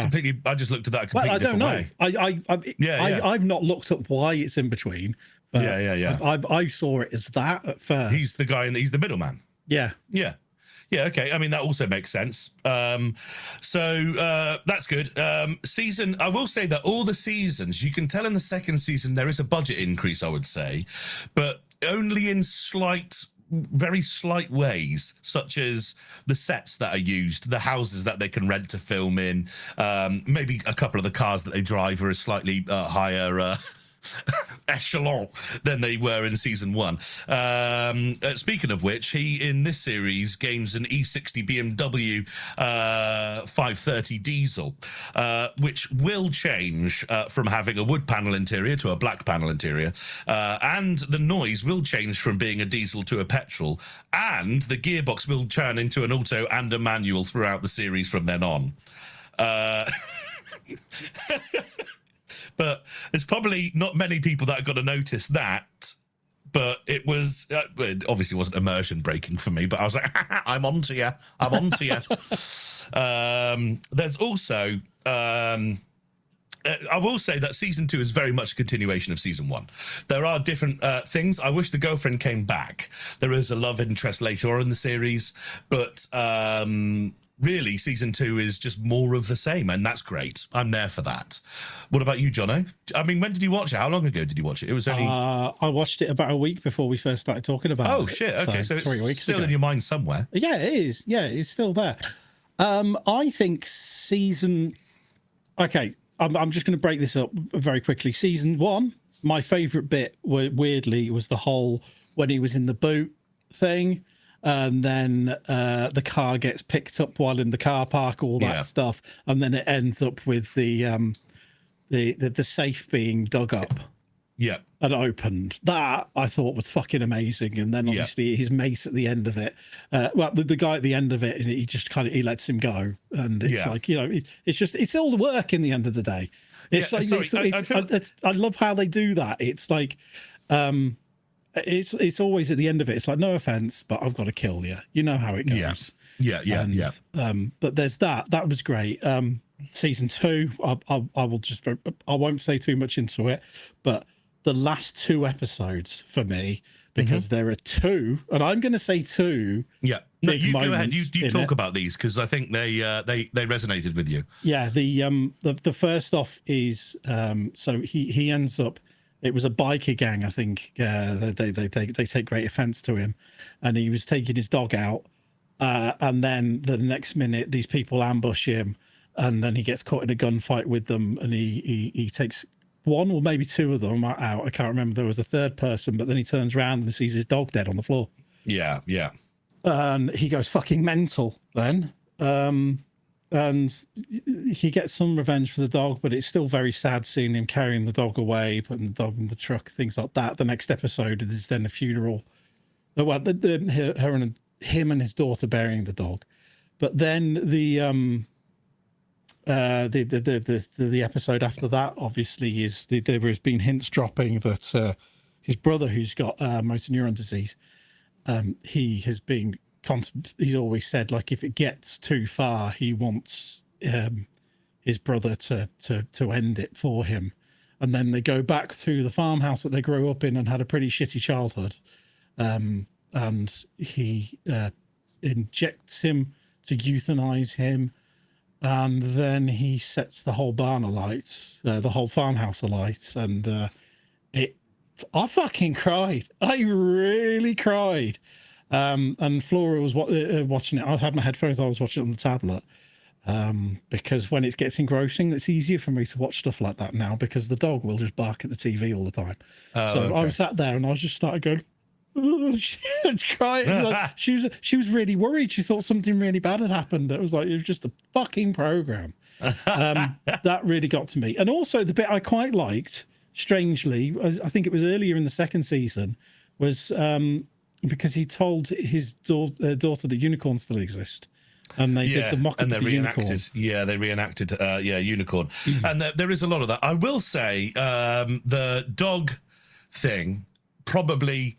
looked at that a completely different way. I've not looked up why it's in between, but I saw it as that at first. He's the guy, he's the middleman. Yeah, okay. I mean, that also makes sense. So that's good. I will say that all the seasons, you can tell in the second season there is a budget increase, I would say, but only in very slight ways, such as the sets that are used, the houses that they can rent to film in, maybe a couple of the cars that they drive are a slightly higher echelon than they were in season 1. Speaking of which, he in this series gains an E60 BMW 530 diesel, which will change from having a wood panel interior to a black panel interior, and the noise will change from being a diesel to a petrol, and the gearbox will turn into an auto and a manual throughout the series from then on. But there's probably not many people that are going to notice that. But it was, it obviously wasn't immersion breaking for me, but I was like, I'm onto you. I'm onto you. There's also, I will say that season 2 is very much a continuation of season 1. There are different things. I wish the girlfriend came back. There is a love interest later on in the series, but really, season 2 is just more of the same, and that's great. I'm there for that. What about you, Jono? I mean, when did you watch it? How long ago did you watch it? It was only... I watched it about a week before we first started talking about it. Oh, shit. Okay, so 3 it's weeks still ago. in your mind somewhere. Yeah, it is. Yeah, it's still there. I think season... Okay, I'm just going to break this up very quickly. Season 1, my favourite bit, weirdly, was the whole when he was in the boot thing, and then the car gets picked up while in the car park, all that stuff, and then it ends up with the safe being dug up. Yeah. And opened. That I thought was fucking amazing. And then obviously his mate at the end of it, the guy at the end of it, and he just kind of, he lets him go. And it's like, you know, it's all the work in the end of the day. It's I love how they do that. It's like, it's always at the end of it. It's like, no offense, but I've got to kill you. You know how it goes. Yeah. But there's that was great. Season 2, I won't say too much into it, but the last 2 episodes for me, because there are 2, and I'm going to say 2. Yeah, no, you go ahead. You talk about these, because I think they resonated with you. Yeah, the first off is so he ends up. It was a biker gang, I think. They take great offence to him, and he was taking his dog out, and then the next minute these people ambush him, and then he gets caught in a gunfight with them, and he takes 1 or maybe 2 of them out. I can't remember. There was a third person, but then he turns around and sees his dog dead on the floor. Yeah. And he goes fucking mental then. And he gets some revenge for the dog, but it's still very sad seeing him carrying the dog away, putting the dog in the truck, things like that. The next episode is then a funeral. Well, him and his daughter burying the dog. But then the episode after that, obviously, is there has been hints dropping that his brother, who's got motor neuron disease, he has been he's always said, like, if it gets too far, he wants his brother to end it for him. And then they go back to the farmhouse that they grew up in and had a pretty shitty childhood, and he injects him to euthanize him. And then he sets the whole barn alight, the whole farmhouse alight. And I fucking cried. I really cried. And Flora was watching it. I had my headphones, I was watching it on the tablet. Because when it gets engrossing, it's easier for me to watch stuff like that now, because the dog will just bark at the TV all the time. I was sat there and I was just started going, crying. Like, she was really worried. She thought something really bad had happened. It was just a fucking program. That really got to me. And also the bit I quite liked, strangely, I think it was earlier in the second season, was because he told his daughter that unicorns still exist. And they did the mock-up of the unicorn. Yeah, they reenacted unicorn. And there is a lot of that. I will say the dog thing, probably,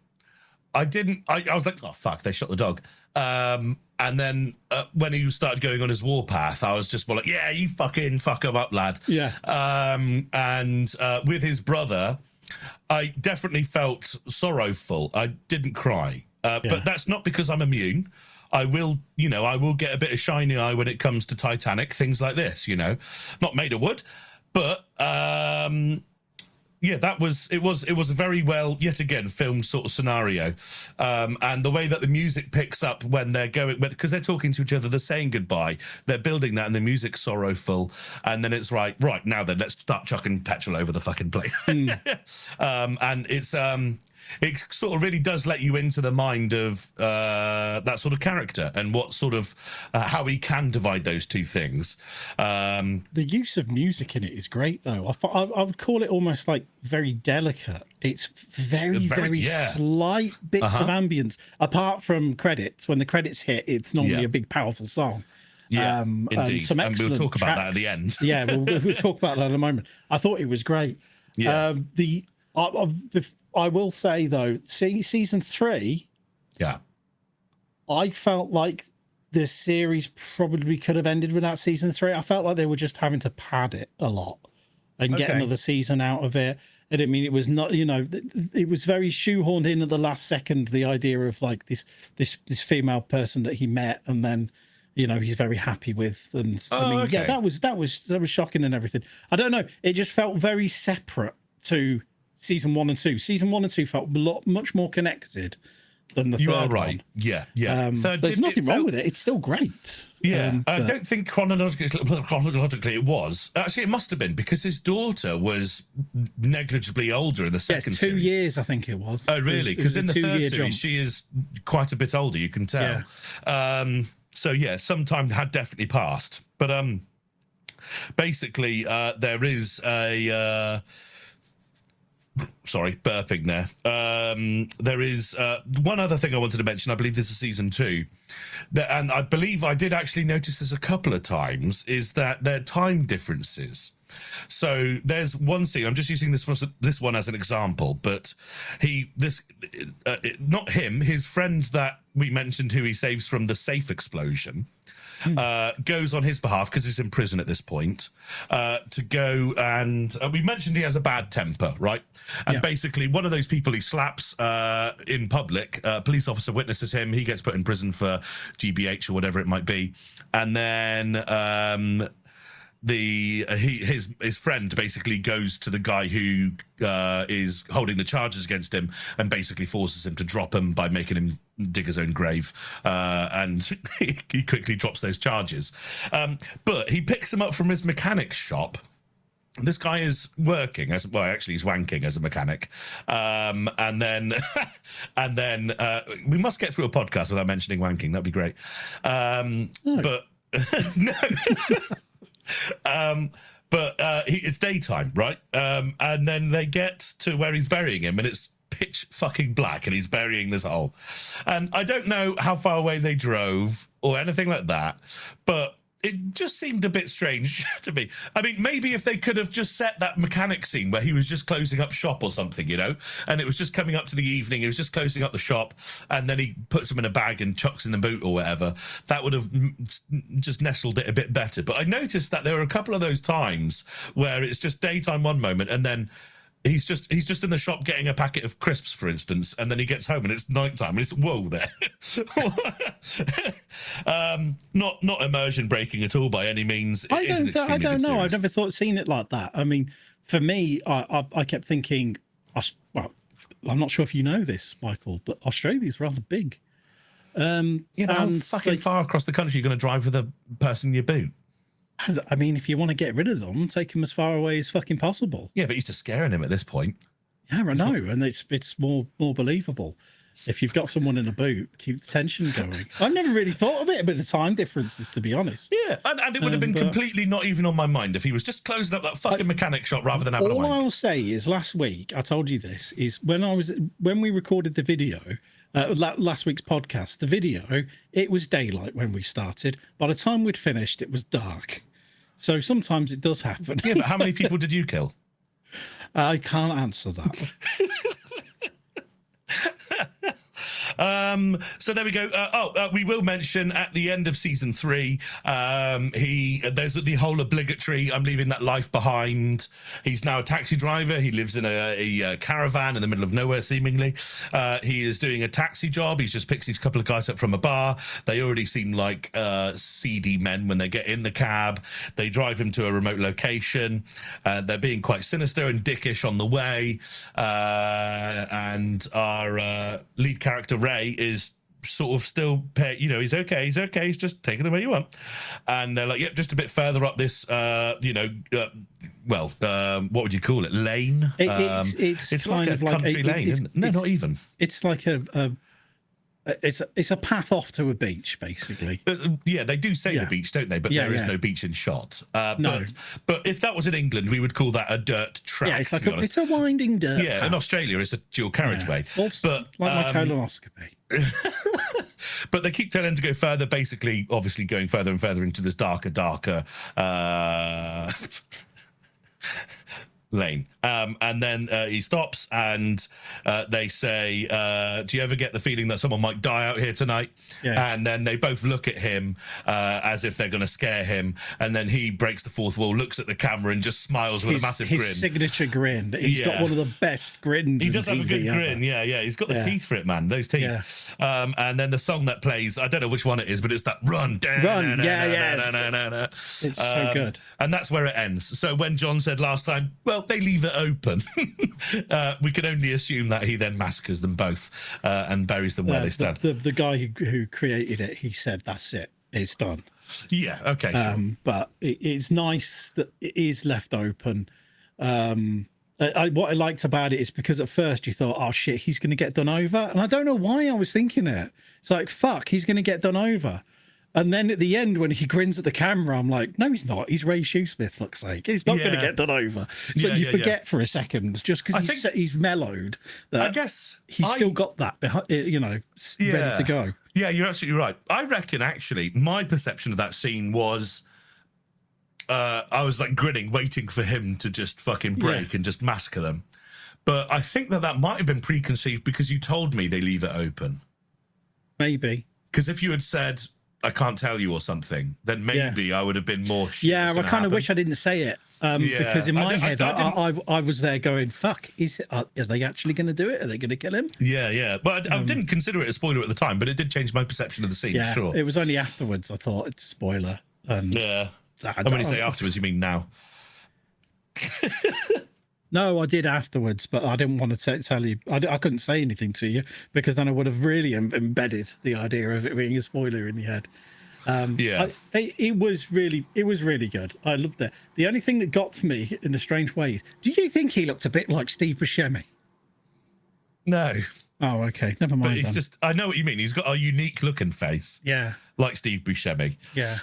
I was like, oh, fuck, they shot the dog. And then when he started going on his warpath, I was just more like, yeah, you fucking fuck him up, lad. Yeah. And with his brother, I definitely felt sorrowful. I didn't cry. But that's not because I'm immune. I will get a bit of shiny eye when it comes to Titanic, things like this, not made of wood. But, yeah, it was a very well, yet again, filmed sort of scenario. And the way that the music picks up when they're going, because they're talking to each other, they're saying goodbye, they're building that, and the music's sorrowful. And then it's right now then, let's start chucking petrol over the fucking place. And it sort of really does let you into the mind of that sort of character and what sort of how he can divide those two things. The use of music in it is great, though. I would call it almost like very delicate. It's very slight bits of ambience. Apart from credits, when the credits hit, it's normally a big, powerful song. Yeah, indeed. And we'll talk about that at the end. Yeah, we'll talk about that in a moment. I thought it was great. Yeah. I will say, though, season 3, I felt like the series probably could have ended without season 3. I felt like they were just having to pad it a lot and get another season out of it. And I mean, it was not, it was very shoehorned in at the last second, the idea of like this female person that he met and then, he's very happy with. And that was shocking and everything. I don't know. It just felt very separate to season 1 and 2. Season 1 and 2 felt much more connected than the third one. You are right. Yeah. There's nothing wrong with it. It's still great. Yeah, I don't think chronologically it was. Actually, it must have been because his daughter was negligibly older in the second 2 series. years, I think it was. Oh, really? Because in the third series, she is quite a bit older, you can tell. Yeah. So, yeah, some time had definitely passed. But basically, there is a... sorry, burping there. There is one other thing I wanted to mention. I believe this is season 2. And I believe I did actually notice this a couple of times, is that there are time differences. So there's one scene, I'm just using this one as an example, but not him, his friend that we mentioned who he saves from the safe explosion, goes on his behalf, because he's in prison at this point, to go and we mentioned he has a bad temper, right? And basically one of those people he slaps in public, a police officer witnesses him, he gets put in prison for GBH or whatever it might be, and then his friend basically goes to the guy who is holding the charges against him and basically forces him to drop him by making him dig his own grave, and he quickly drops those charges. But he picks him up from his mechanic's shop. This guy is working he's wanking as a mechanic, and then we must get through a podcast without mentioning wanking. That'd be great. But no. It's daytime, right? And then they get to where he's burying him, and it's pitch fucking black, and he's burying this hole. And I don't know how far away they drove or anything like that, but it just seemed a bit strange to me. I mean, maybe if they could have just set that mechanic scene where he was just closing up shop or something, and it was just coming up to the evening, he was just closing up the shop, and then he puts them in a bag and chucks in the boot or whatever, that would have just nestled it a bit better. But I noticed that there were a couple of those times where it's just daytime one moment, and then he's just in the shop getting a packet of crisps, for instance, and then he gets home and it's nighttime and it's whoa there. Not immersion breaking at all by any means. I don't know. I've never seen it like that. I mean, for me, I kept thinking, well, I'm not sure if you know this, Michael, but Australia's rather big. How fucking far across the country are you going to drive with a person in your boot? I mean, if you want to get rid of them, take them as far away as fucking possible. Yeah, but he's just scaring him at this point. Yeah, I know, and it's more believable. If you've got someone in a boot, keep the tension going. I've never really thought of it about the time differences, to be honest. Yeah, and it would have been completely not even on my mind if he was just closing up that fucking mechanic shop rather than having a wank. All I'll say is last week, I told you this, is when we recorded the video, last week's podcast, the video, it was daylight when we started. By the time we'd finished, it was dark. So sometimes it does happen. Yeah, but how many people did you kill? I can't answer that. So there we go. We will mention at the end of season 3, there's the whole obligatory I'm leaving that life behind. He's now a taxi driver. He lives in a caravan in the middle of nowhere, seemingly. He is doing a taxi job. He's just picked these couple of guys up from a bar. They already seem like seedy men when they get in the cab. They drive him to a remote location. They're being quite sinister and dickish on the way. And our lead character, Ray, is sort of still he's okay, he's just taking the way you want. And they're like, yep, just a bit further up this what would you call it, lane? It's kind like of a like country lane, isn't it? No, not even. It's like it's a path off to a beach, basically. Yeah, they do say the beach, don't they? But there is no beach in shot. No. But if that was in England, we would call that a dirt track. Yeah, it's like it's a winding dirt path. In Australia, it's a dual carriageway. Yeah. But like my colonoscopy. But they keep telling him to go further, basically, obviously going further and further into this darker lane. And then he stops and they say, do you ever get the feeling that someone might die out here tonight? Yeah. And then they both look at him as if they're going to scare him. And then he breaks the fourth wall, looks at the camera and just smiles with a massive grin. His signature grin. He's got one of the best grins. He does have a good grin. Yeah. He's got the teeth for it, man. Those teeth. Yeah. And then the song that plays, I don't know which one it is, but it's that run. It's so good. And that's where it ends. So when John said last time, well, they leave it open. We can only assume that he then massacres them both and buries them where they stand. The guy who created it, he said, that's it. It's done. Yeah, okay, sure. But it's nice that it is left open. What I liked about it is because at first you thought, oh, shit, he's going to get done over. And I don't know why I was thinking it. It's like, fuck, he's going to get done over. And then at the end, when he grins at the camera, I'm like, no, he's not. He's Ray Shoesmith, fuck's sake. He's not going to get done over. So you forget for a second, just because he's mellowed, that I guess he's still got that, ready to go. Yeah, you're absolutely right. I reckon, actually, my perception of that scene was I was like grinning, waiting for him to just fucking break and just massacre them. But I think that might have been preconceived because you told me they leave it open. Maybe. Because if you had said, I can't tell you or something, then maybe I would have been more sure. Yeah, I kind of wish I didn't say it because in my head, I was there going, fuck, are they actually going to do it? Are they going to kill him? Yeah. But I didn't consider it a spoiler at the time, but it did change my perception of the scene, for sure. It was only afterwards I thought it's a spoiler. And and when you say afterwards, you mean now? No, I did afterwards, but I didn't want to tell you. I couldn't say anything to you because then I would have really embedded the idea of it being a spoiler in your head. It was really good. I loved it. The only thing that got to me in a strange way is, do you think he looked a bit like Steve Buscemi? No. Oh, okay. Never mind. But he's I know what you mean. He's got a unique looking face. Yeah. Like Steve Buscemi. Yeah.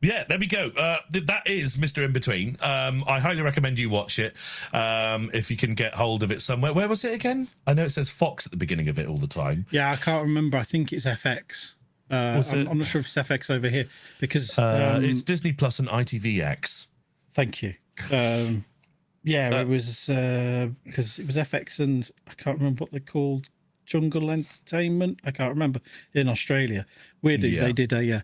Yeah, there we go. That is Mr. Inbetween. I highly recommend you watch it if you can get hold of it somewhere. Where was it again? I know it says Fox at the beginning of it all the time. Yeah, I can't remember. I think it's FX. I'm not sure if it's FX over here because it's Disney Plus and ITVX. Thank you. It was because it was FX and I can't remember what they're called. Jungle Entertainment. I can't remember in Australia. Weirdly, they did the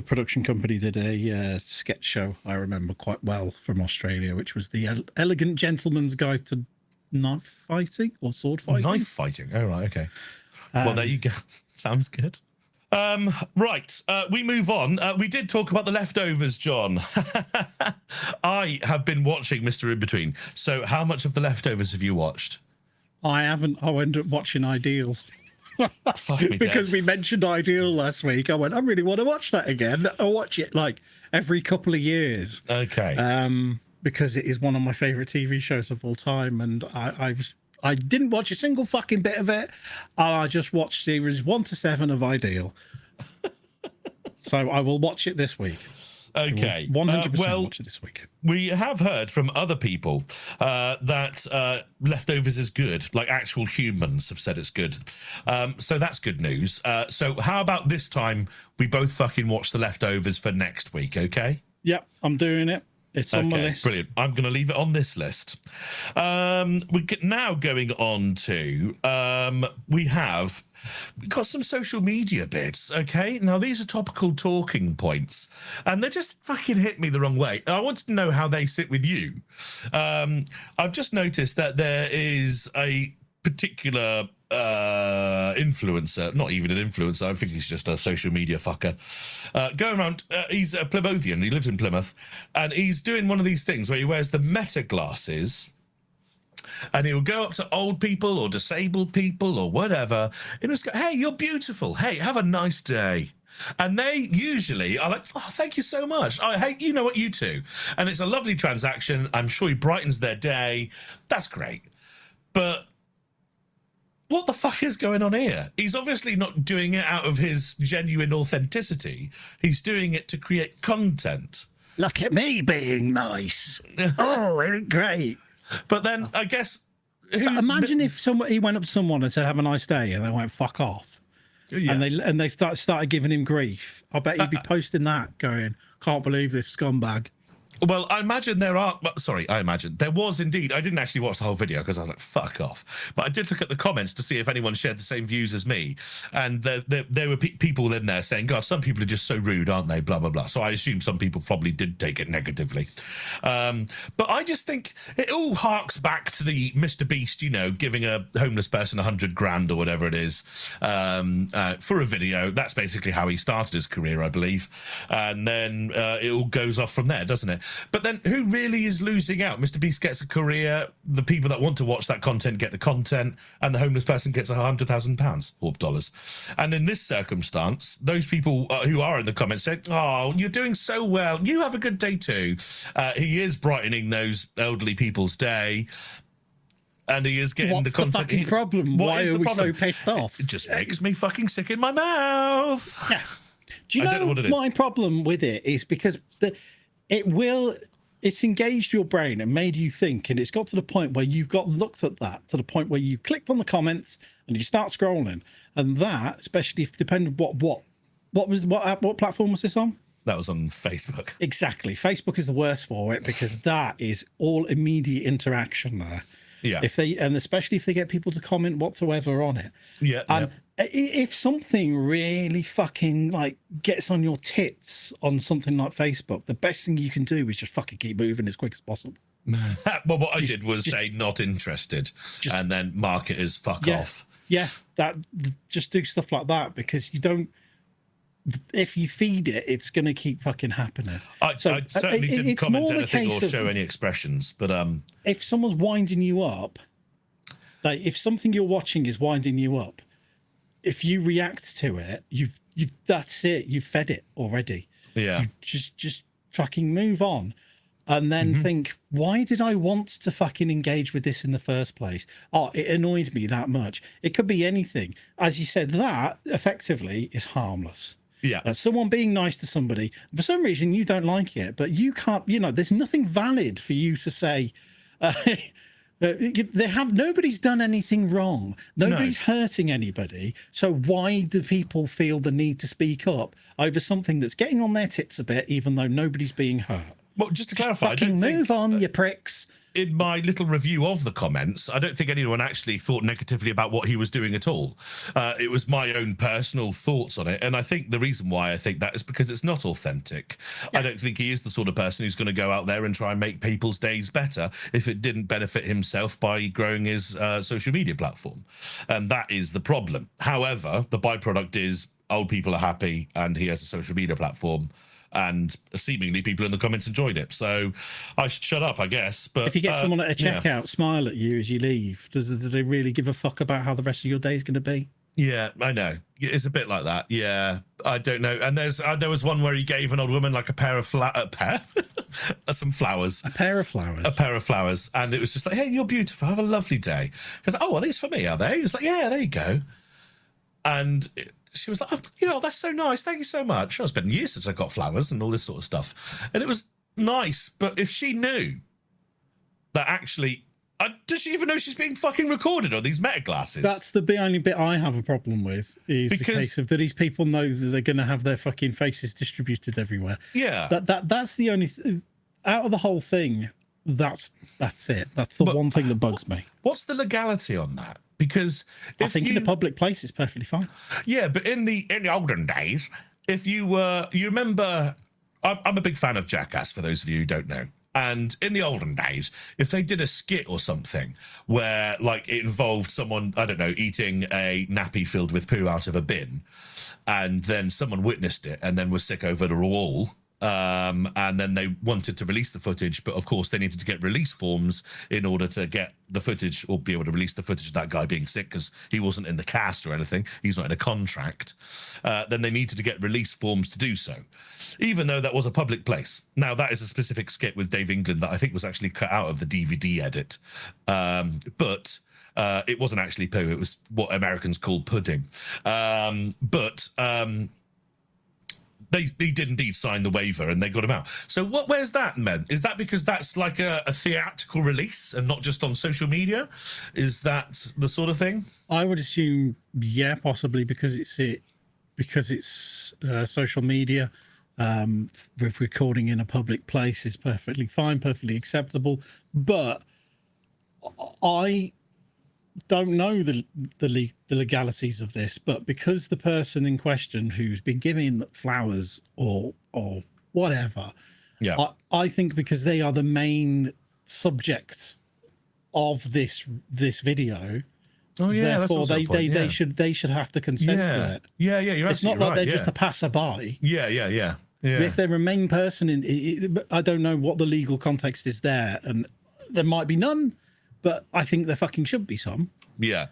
production company did a sketch show I remember quite well from Australia, which was the Elegant Gentleman's Guide to Knife Fighting or Sword Fighting. Knife fighting. Oh right, okay. Well, there you go. Sounds good. Right, we move on. We did talk about The Leftovers, John. I have been watching Mr. Inbetween. So, how much of The Leftovers have you watched? I haven't. I ended up watching Ideal. Fuck me because dead. we mentioned Ideal last week. I went, I really want to watch that again. I watch it like every couple of years. Okay. Because it is one of my favourite TV shows of all time, and I didn't watch a single fucking bit of it. I just watched series 1 to 7 of Ideal. So I will watch it this week. Okay. 100% watch it this week. We have heard from other people that Leftovers is good. Like actual humans have said it's good. So that's good news. So how about this time we both fucking watch The Leftovers for next week, okay? Yep, I'm doing it. It's on my list. Brilliant. I'm going to leave it on this list. We get now going on to we've got some social media bits. Okay, now these are topical talking points, and they just fucking hit me the wrong way. I want to know how they sit with you. I've just noticed that there is a particular influencer, not even an influencer, I think he's just a social media fucker, going around, he's a Plymouthian, he lives in Plymouth, and he's doing one of these things where he wears the meta glasses, and he'll go up to old people or disabled people or whatever, and just go, hey, you're beautiful, hey, have a nice day. And they usually are like, oh, thank you so much. You know what, you too. And it's a lovely transaction. I'm sure he brightens their day. That's great. But what the fuck is going on here? He's obviously not doing it out of his genuine authenticity. He's doing it to create content. Look at me being nice. Oh, isn't it great? But then I guess... Imagine if he went up to someone and said, have a nice day, and they went, fuck off. Yeah. And they started giving him grief. I bet he'd be posting that, going, can't believe this scumbag. Well, I imagine there was indeed. I didn't actually watch the whole video because I was like, fuck off. But I did look at the comments to see if anyone shared the same views as me. And there were people in there saying, God, some people are just so rude, aren't they? Blah, blah, blah. So I assume some people probably did take it negatively. But I just think it all harks back to the Mr. Beast, giving a homeless person 100 grand or whatever it is for a video. That's basically how he started his career, I believe. And then it all goes off from there, doesn't it? But then who really is losing out? Mr. Beast gets a career, the people that want to watch that content get the content, and the homeless person gets £100,000 or dollars. And in this circumstance, those people who are in the comments say, oh, you're doing so well, you have a good day too. He is brightening those elderly people's day, and he is getting the content. What's the fucking problem? Why are we so pissed off? It just makes me fucking sick in my mouth. Yeah. Do you know what my problem with it is? Because it's engaged your brain and made you think, and it's got to the point where you've got looked at that, to the point where you clicked on the comments and you start scrolling, and that, especially if depending what platform was this on? That was on Facebook. Exactly. Facebook is the worst for it because that is all immediate interaction there. Yeah. Especially if they get people to comment whatsoever on it. Yeah. And if something really fucking gets on your tits on something like Facebook, the best thing you can do is just fucking keep moving as quick as possible. Well, what I did was say not interested, and then mark it as fuck off. Yeah, just do stuff like that, because you don't. If you feed it, it's going to keep fucking happening. I certainly didn't comment anything or show any expressions, but if someone's winding you up, if something you're watching is winding you up, if you react to it, you've that's it. You've fed it already. Yeah. You just fucking move on, and then think, why did I want to fucking engage with this in the first place? Oh, it annoyed me that much. It could be anything. As you said, that effectively is harmless. Yeah. Someone being nice to somebody, for some reason you don't like it, but you can't, there's nothing valid for you to say. Nobody's done anything wrong. Nobody's hurting anybody. So why do people feel the need to speak up over something that's getting on their tits a bit, even though nobody's being hurt? Well, just to clarify, fucking move on, you pricks. In my little review of the comments, I don't think anyone actually thought negatively about what he was doing at all. It was my own personal thoughts on it. And I think the reason why I think that is because it's not authentic. Yeah. I don't think he is the sort of person who's going to go out there and try and make people's days better if it didn't benefit himself by growing his social media platform. And that is the problem. However, the byproduct is old people are happy and he has a social media platform. And seemingly people in the comments enjoyed it. So I should shut up, I guess. But if you get someone at a checkout smile at you as you leave, do they really give a fuck about how the rest of your day is going to be? Yeah, I know. It's a bit like that. Yeah, I don't know. And there was one where he gave an old woman like some flowers. A pair of flowers. A pair of flowers. And it was just like, hey, you're beautiful. Have a lovely day. Because, oh, are these for me, are they? It was like, yeah, there you go. And she was like, oh, that's so nice. Thank you so much. It's been years since I got flowers and all this sort of stuff. And it was nice. But if she knew that actually, does she even know she's being fucking recorded on these meta glasses? That's the only bit I have a problem with, is the case of that these people know that they're going to have their fucking faces distributed everywhere. Yeah. That's the only... out of the whole thing, that's it. That's the one thing that bugs me. What's the legality on that? Because I think in a public place it's perfectly fine. Yeah, but in the olden days, if you were, you remember, I'm a big fan of Jackass, for those of you who don't know. And in the olden days, if they did a skit or something where, like, it involved someone, I don't know, eating a nappy filled with poo out of a bin, and then someone witnessed it and then was sick over the wall, and then they wanted to release the footage, but of course they needed to get release forms in order to get the footage, or be able to release the footage of that guy being sick, because he wasn't in the cast or anything, he's not in a contract. Then they needed to get release forms to do so, even though that was a public place. Now, that is a specific skit with Dave England that I think was actually cut out of the DVD edit, but it wasn't actually poo, it was what Americans call pudding. They did indeed sign the waiver and they got him out. So where's that meant? Is that because that's like a theatrical release and not just on social media? Is that the sort of thing? I would assume, yeah, possibly because it's social media. With recording in a public place is perfectly fine, perfectly acceptable. But I don't know the legalities of this, but because the person in question who's been given flowers or whatever, yeah, I think because they are the main subject of this video. Oh yeah, therefore they should have to consent to it. Yeah, you're It's not like right, they're just a passerby. Yeah. If they're a main person I don't know what the legal context is there, and there might be none. But I think there fucking should be some. Yeah.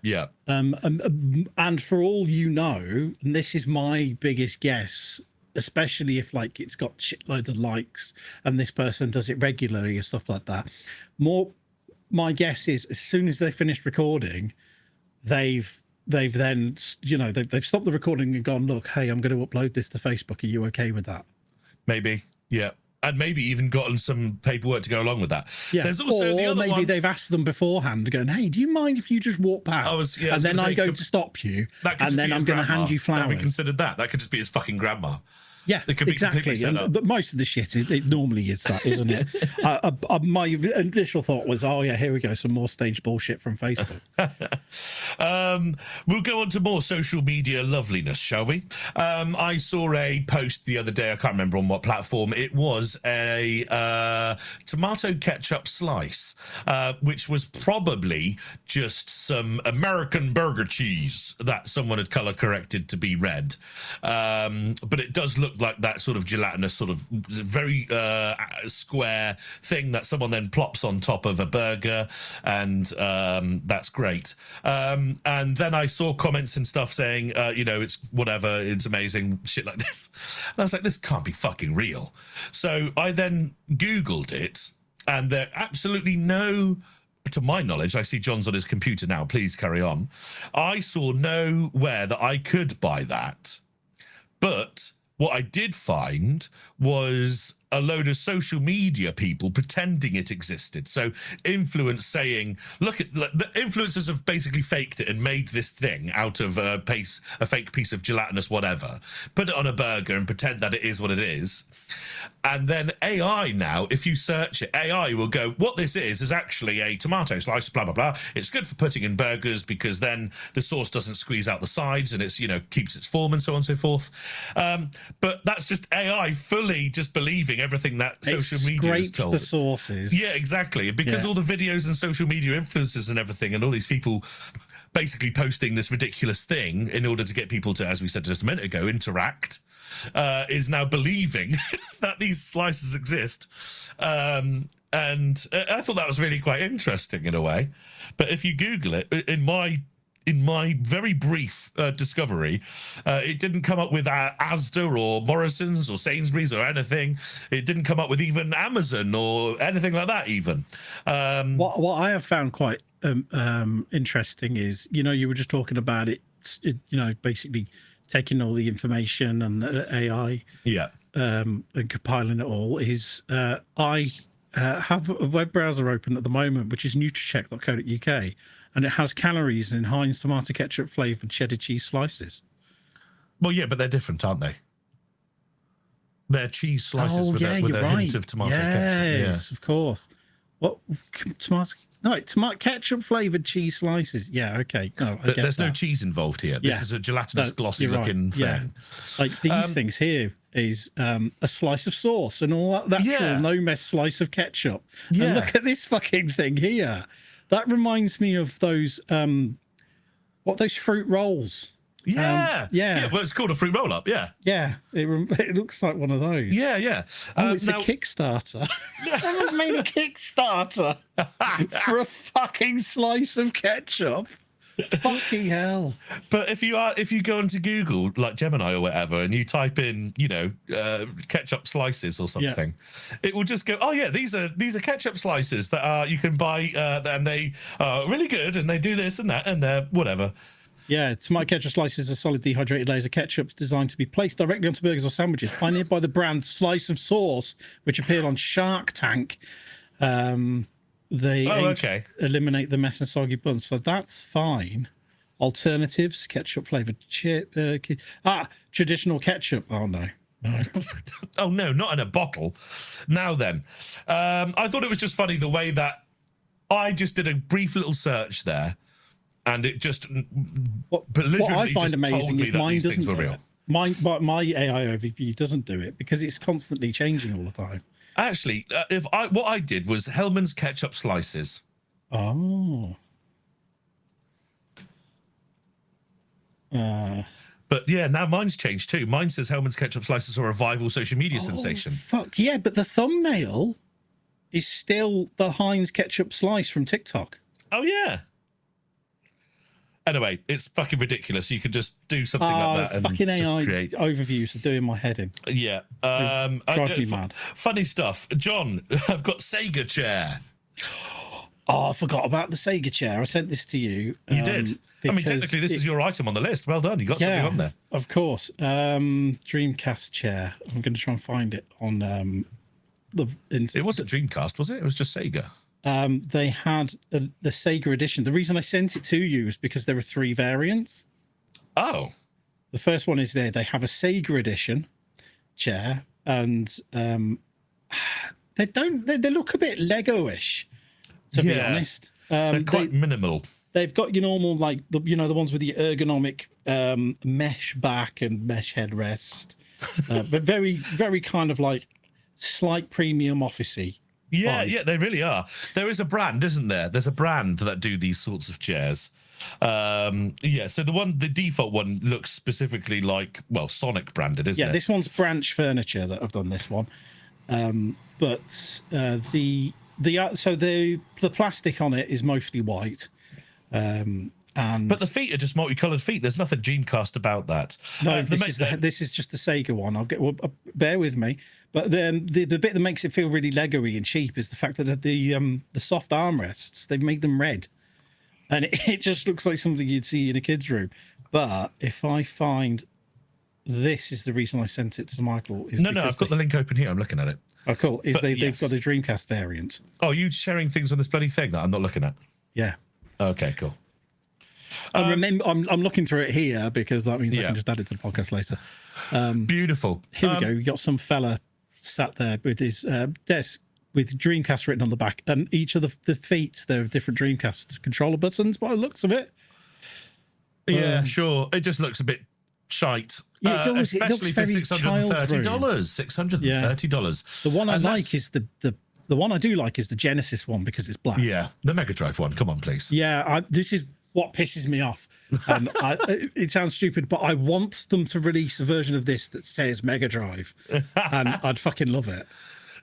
And for all you know, and this is my biggest guess, especially if like it's got shitloads of likes and this person does it regularly and stuff like that. My guess is as soon as they finished recording, they've then, they've stopped the recording and gone, look, hey, I'm going to upload this to Facebook. Are you okay with that? Maybe, yeah. And maybe even gotten some paperwork to go along with that. Yeah. There's also the other maybe one. they've asked them beforehand, going, "Hey, do you mind if you just walk past?" And then I'm going to stop you, and then I'm going to hand you flowers. Have we considered that? That could just be his fucking grandma. Yeah, it could be exactly. But most of the shit, it normally is that, isn't it? My initial thought was, oh yeah, here we go, some more stage bullshit from Facebook. We'll go on to more social media loveliness, shall we? I saw a post the other day, I can't remember on what platform. It was a tomato ketchup slice, which was probably just some American burger cheese that someone had color corrected to be red. But it does look like that sort of gelatinous, sort of very square thing that someone then plops on top of a burger, and that's great. And then I saw comments and stuff saying, it's whatever, it's amazing, shit like this. And I was like, this can't be fucking real. So I then Googled it, and there absolutely no, to my knowledge, I see John's on his computer now, please carry on. I saw nowhere that I could buy that. But what I did find was a load of social media people pretending it existed. So influence saying, look, the influencers have basically faked it and made this thing out of a fake piece of gelatinous whatever, put it on a burger and pretend that it is what it is. And then AI now, if you search it, AI will go, what this is actually a tomato slice, blah, blah, blah. It's good for putting in burgers because then the sauce doesn't squeeze out the sides and it's, keeps its form and so on and so forth. But that's just AI fully just believing everything that social media is told. The sources. Yeah, exactly. Because all the videos and social media influencers and everything and all these people basically posting this ridiculous thing in order to get people to, as we said just a minute ago, interact, is now believing that these slices exist. And I thought that was really quite interesting in a way. But if you Google it, in my very brief discovery, it didn't come up with Asda or Morrison's or Sainsbury's or anything. It didn't come up with even Amazon or anything like that even. What I have found quite interesting is, you were just talking about it, basically taking all the information and the AI and compiling it all is I have a web browser open at the moment, which is nutricheck.co.uk. And it has calories in Heinz tomato ketchup flavoured cheddar cheese slices. Well, yeah, but they're different, aren't they? They're cheese slices with you're a hint of tomato ketchup. Yes, of course. What tomato ketchup flavored cheese slices? Yeah, okay. No, I get There's that. no cheese involved here. This is a gelatinous, glossy looking thing. Yeah. Like these things here is a slice of sauce and all that natural no mess slice of ketchup. Yeah. And look at this fucking thing here. That reminds me of those those fruit rolls. Yeah. Well, it's called a fruit roll up. Yeah. Yeah, it looks like one of those. Yeah. Oh, it's a Kickstarter. Someone's made a Kickstarter for a fucking slice of ketchup. Fucking hell! But if you go into Google, like Gemini or whatever, and you type in, ketchup slices or something, it will just go, oh yeah, these are ketchup slices that you can buy, and they are really good, and they do this and that, and they're whatever. Yeah, tomato ketchup slices are solid dehydrated layers of ketchup designed to be placed directly onto burgers or sandwiches. Pioneered by the brand Slice of Sauce, which appeared on Shark Tank. They eliminate the mess and soggy buns, so that's fine. Alternatives: ketchup flavored traditional ketchup. Oh no. Oh no, not in a bottle. Now then, I thought it was just funny the way that I just did a brief little search there. And it just, what I find amazing is mine doesn't do it. My AI overview doesn't do it because it's constantly changing all the time. Actually, what I did was Hellman's ketchup slices. Oh. But yeah, now mine's changed too. Mine says Hellman's ketchup slices are a viral social media sensation. Fuck yeah! But the thumbnail is still the Heinz ketchup slice from TikTok. Oh yeah. Anyway, it's fucking ridiculous. You could just do something like that. And fucking AI create overviews are doing my head in. Yeah. Drives me mad. Funny stuff. John, I've got Sega chair. Oh, I forgot about the Sega chair. I sent this to you. You did. I mean, technically, this is your item on the list. Well done. You got something on there. Of course. Dreamcast chair. I'm going to try and find it on It wasn't Dreamcast, was it? It was just Sega. They had the Sega edition. The reason I sent it to you is because there are 3 variants. Oh. The first one is they have a Sega edition chair, and they look a bit Lego-ish, to be honest. They're quite minimal. They've got your normal, like, the ones with the ergonomic mesh back and mesh headrest, but very, very kind of like slight premium officey. Yeah, they really are. There is a brand, isn't there? There's a brand that do these sorts of chairs. So the default one looks specifically like, Sonic branded, isn't it? Yeah, this one's Branch Furniture that have done this one. But the plastic on it is mostly white. But the feet are just multicolored feet. There's nothing Dreamcast about that. No, this is just the Sega one. Bear with me. But then the bit that makes it feel really Lego-y and cheap is the fact that the soft armrests, they've made them red, and it just looks like something you'd see in a kid's room. But if I find, this is the reason I sent it to Michael. No, I've got the link open here. I'm looking at it. Oh, cool. They've got a Dreamcast variant. Oh, you sharing things on this bloody thing that I'm not looking at? Yeah. Okay, cool. I'm looking through it here because that means I can just add it to the podcast later. Beautiful. Here we go. You got some fella sat there with his desk with Dreamcast written on the back, and each of the feet, there are different Dreamcast controller buttons by the looks of it. Yeah, sure. It just looks a bit shite. Yeah, especially for $630. $630. The one I like is the one I do like is the Genesis one because it's black. Yeah, the Mega Drive one. Come on, please. Yeah, this is what pisses me off. And it sounds stupid, but I want them to release a version of this that says Mega Drive, and I'd fucking love it.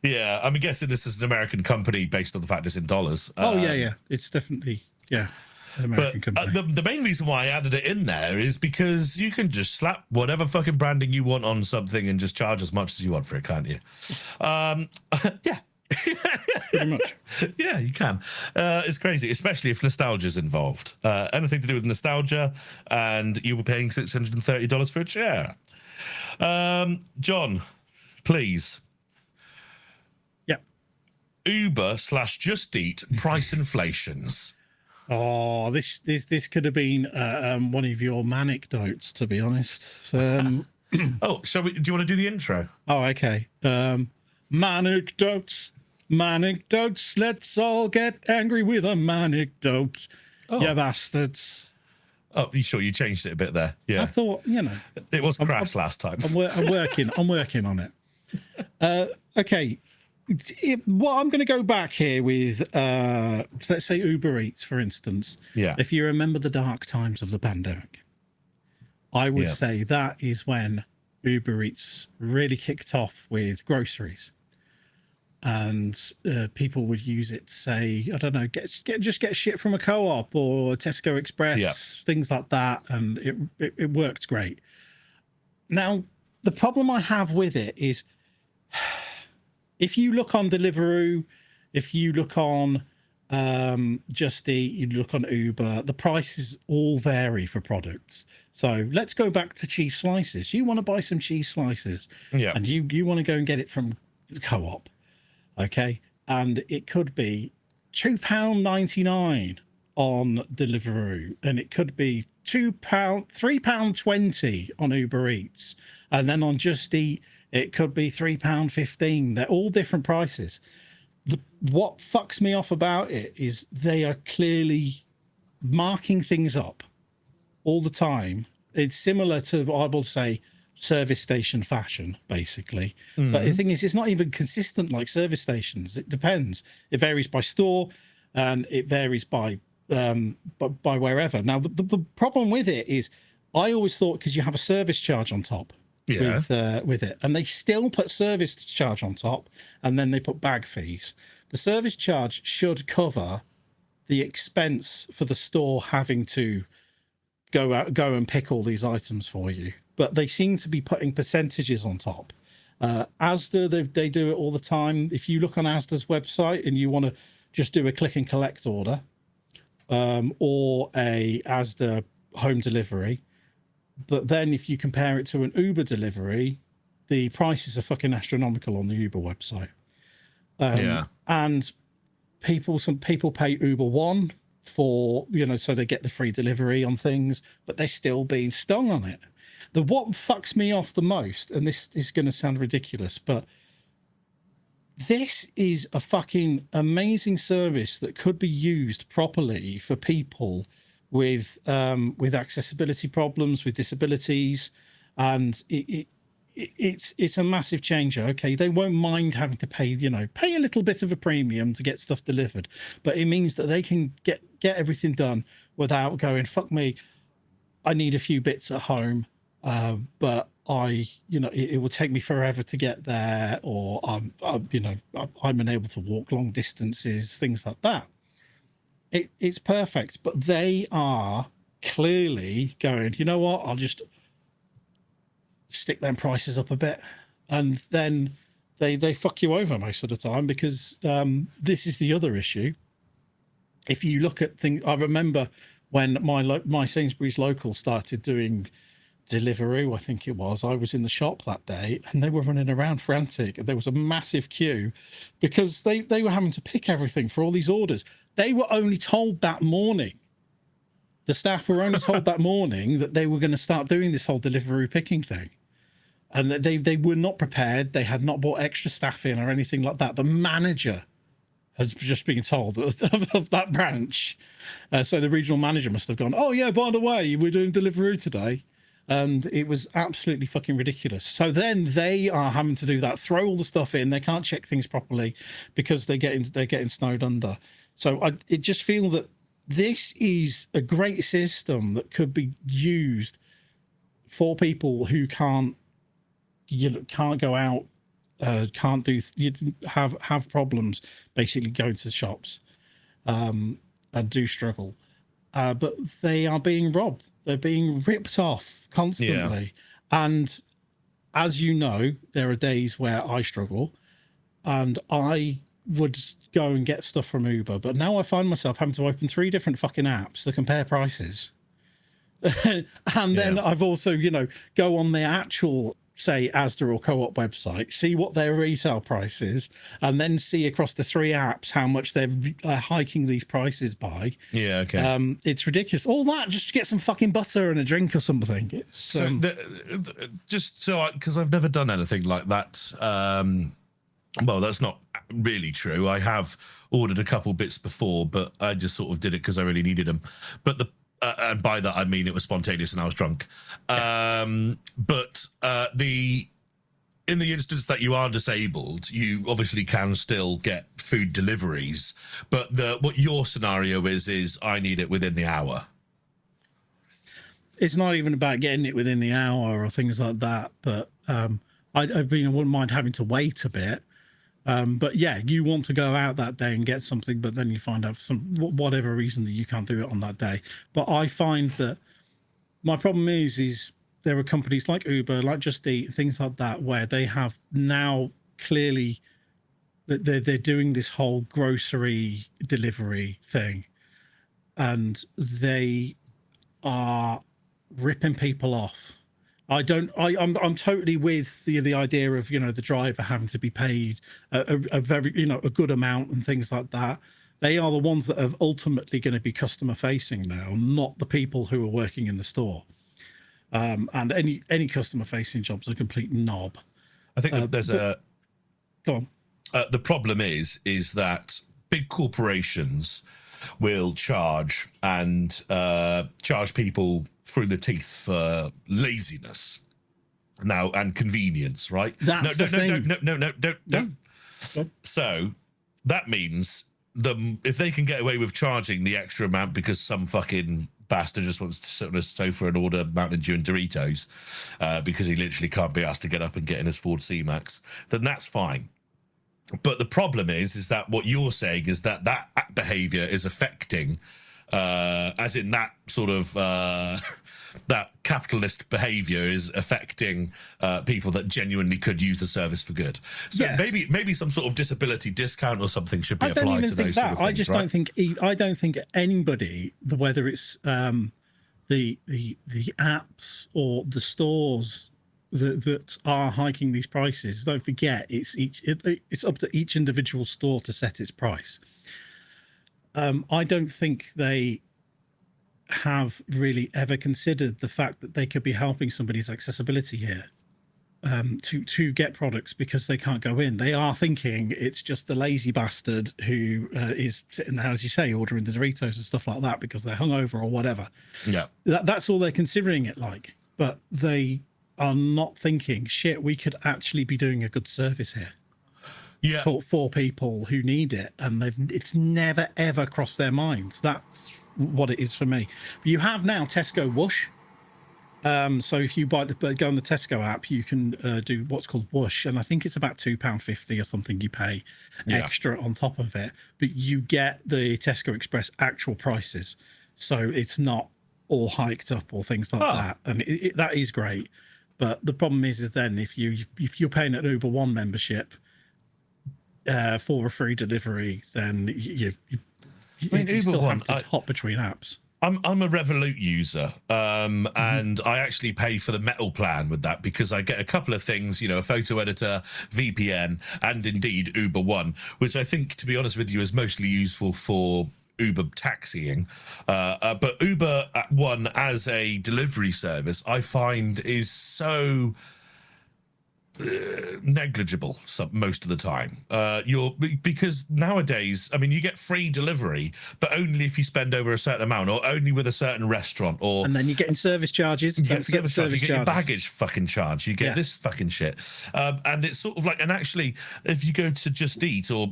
Yeah, I'm guessing this is an American company based on the fact it's in dollars. Yeah, it's definitely an American company. The main reason why I added it in there is because you can just slap whatever fucking branding you want on something and just charge as much as you want for it, can't you? Yeah. Pretty much. Yeah, you can. It's crazy, especially if nostalgia's involved. Anything to do with nostalgia, and you were paying $630 for a chair. John, please. Yeah. Uber/Just Eat price inflations. Oh, this could have been one of your manic notes, to be honest. Oh, do you want to do the intro? Oh, okay. Manecdotes. Let's all get angry with a manecdote. Oh. You bastards. Oh, you sure you changed it a bit there? Yeah. I thought, It was crass last time. I'm working on it. Okay. Well, I'm going to go back here with, let's say Uber Eats, for instance. Yeah. If you remember the dark times of the pandemic, I would say that is when Uber Eats really kicked off with groceries. And people would use it to say, I don't know, get shit from a co-op or Tesco Express, things like that. And it worked great. Now, the problem I have with it is if you look on Deliveroo, if you look on Just Eat, you look on Uber, the prices all vary for products. So let's go back to cheese slices. You want to buy some cheese slices and you want to go and get it from the co-op. Okay. And it could be £2.99 on Deliveroo, and it could be £3.20 on Uber Eats. And then on Just Eat, it could be £3.15. They're all different prices. What fucks me off about it is they are clearly marking things up all the time. It's similar to, I will say, service station fashion, basically. But the thing is, it's not even consistent like service stations. It depends. It varies by store, and it varies by wherever. Now, the problem with it is, I always thought because you have a service charge on top with it, and they still put service charge on top, and then they put bag fees. The service charge should cover the expense for the store having to go and pick all these items for you. But they seem to be putting percentages on top. Asda, they do it all the time. If you look on Asda's website and you want to just do a click and collect order or a Asda home delivery, but then if you compare it to an Uber delivery, the prices are fucking astronomical on the Uber website. And some people pay Uber One for, so they get the free delivery on things, but they're still being stung on it. What fucks me off the most, and this is going to sound ridiculous, but this is a fucking amazing service that could be used properly for people with accessibility problems, with disabilities, and it's a massive changer. Okay, they won't mind having to pay a little bit of a premium to get stuff delivered, but it means that they can get everything done without going, fuck me, I need a few bits at home. But it will take me forever to get there, or I'm unable to walk long distances, things like that. It's perfect, but they are clearly going, you know what? I'll just stick them prices up a bit, and then they fuck you over most of the time, because this is the other issue. If you look at things, I remember when my Sainsbury's local started doing Deliveroo, I think it was, I was in the shop that day and they were running around frantic, and there was a massive queue because they were having to pick everything for all these orders. They were only told that morning, the staff were only told that morning that they were going to start doing this whole Deliveroo picking thing, and they were not prepared. They had not brought extra staff in or anything like that. The manager has just been told of that branch, so the regional manager must have gone, oh yeah, by the way, we're doing Deliveroo today. And it was absolutely fucking ridiculous. So then they are having to do that, throw all the stuff in. They can't check things properly because they're getting snowed under. So I just feel that this is a great system that could be used for people who can't go out, can't have problems basically going to shops, and do struggle. But they are being robbed. They're being ripped off constantly. And as you know, there are days where I struggle and I would go and get stuff from Uber. But now I find myself having to open 3 different fucking apps to compare prices. And then I've also, go on the actual say, Asda or Co-op website, see what their retail price is, and then see across the 3 apps how much they're hiking these prices by. Yeah, okay. It's ridiculous. All that just to get some fucking butter and a drink or something. It's So just so because I've never done anything like that. Well, that's not really true. I have ordered a couple bits before, but I just sort of did it because I really needed them. But and by that I mean it was spontaneous and I was drunk. But in the instance that you are disabled, you obviously can still get food deliveries. But what your scenario is I need it within the hour. It's not even about getting it within the hour or things like that. But I wouldn't mind having to wait a bit. But yeah, you want to go out that day and get something, but then you find out for whatever reason that you can't do it on that day. But I find that my problem is there are companies like Uber, like Just Eat, things like that, where they have now clearly that they're doing this whole grocery delivery thing, and they are ripping people off. I'm totally with the idea of, the driver having to be paid a very, a good amount and things like that. They are the ones that are ultimately going to be customer facing now, not the people who are working in the store. And any customer facing job's a complete knob. I think there's go on. The problem is that big corporations will charge people through the teeth for laziness now and convenience, right? That's the thing. No. So that means if they can get away with charging the extra amount because some fucking bastard just wants to sit on a sofa and order Mountain Dew and Doritos because he literally can't be asked to get up and get in his Ford C-Max, then that's fine. But the problem is that what you're saying is that behavior is affecting, as in that sort of that capitalist behavior is affecting people that genuinely could use the service for good. So yeah. maybe some sort of disability discount or something should be applied to those sort of things. I just don't think. I don't think anybody, whether it's the apps or the stores that are hiking these prices, don't forget it's up to each individual store to set its price. I don't think they have really ever considered the fact that they could be helping somebody's accessibility here to get products because they can't go in. They are thinking it's just the lazy bastard who is sitting there, as you say, ordering the Doritos and stuff like that because they're hungover or whatever. Yeah, that's all they're considering it like. But they are not thinking, shit, we could actually be doing a good service here. Yeah, for people who need it, and it's never ever crossed their minds. That's what it is for me. But you have now Tesco Whoosh. So if you go on the Tesco app, you can do what's called Whoosh, and I think it's about £2.50 or something you pay extra on top of it. But you get the Tesco Express actual prices, so it's not all hiked up or things like that, and that is great. But the problem is then if you're paying an Uber One membership for a free delivery, then you still have to hop between apps. I'm a Revolut user, and I actually pay for the metal plan with that because I get a couple of things, a photo editor, VPN, and indeed Uber One, which I think, to be honest with you, is mostly useful for Uber taxiing. But Uber One as a delivery service, I find is so negligible most of the time. Because nowadays, I mean, you get free delivery, but only if you spend over a certain amount, or only with a certain restaurant, and then you're getting service charges. You get your baggage fucking charge. You get this fucking shit, and it's sort of like. And actually, if you go to Just Eat or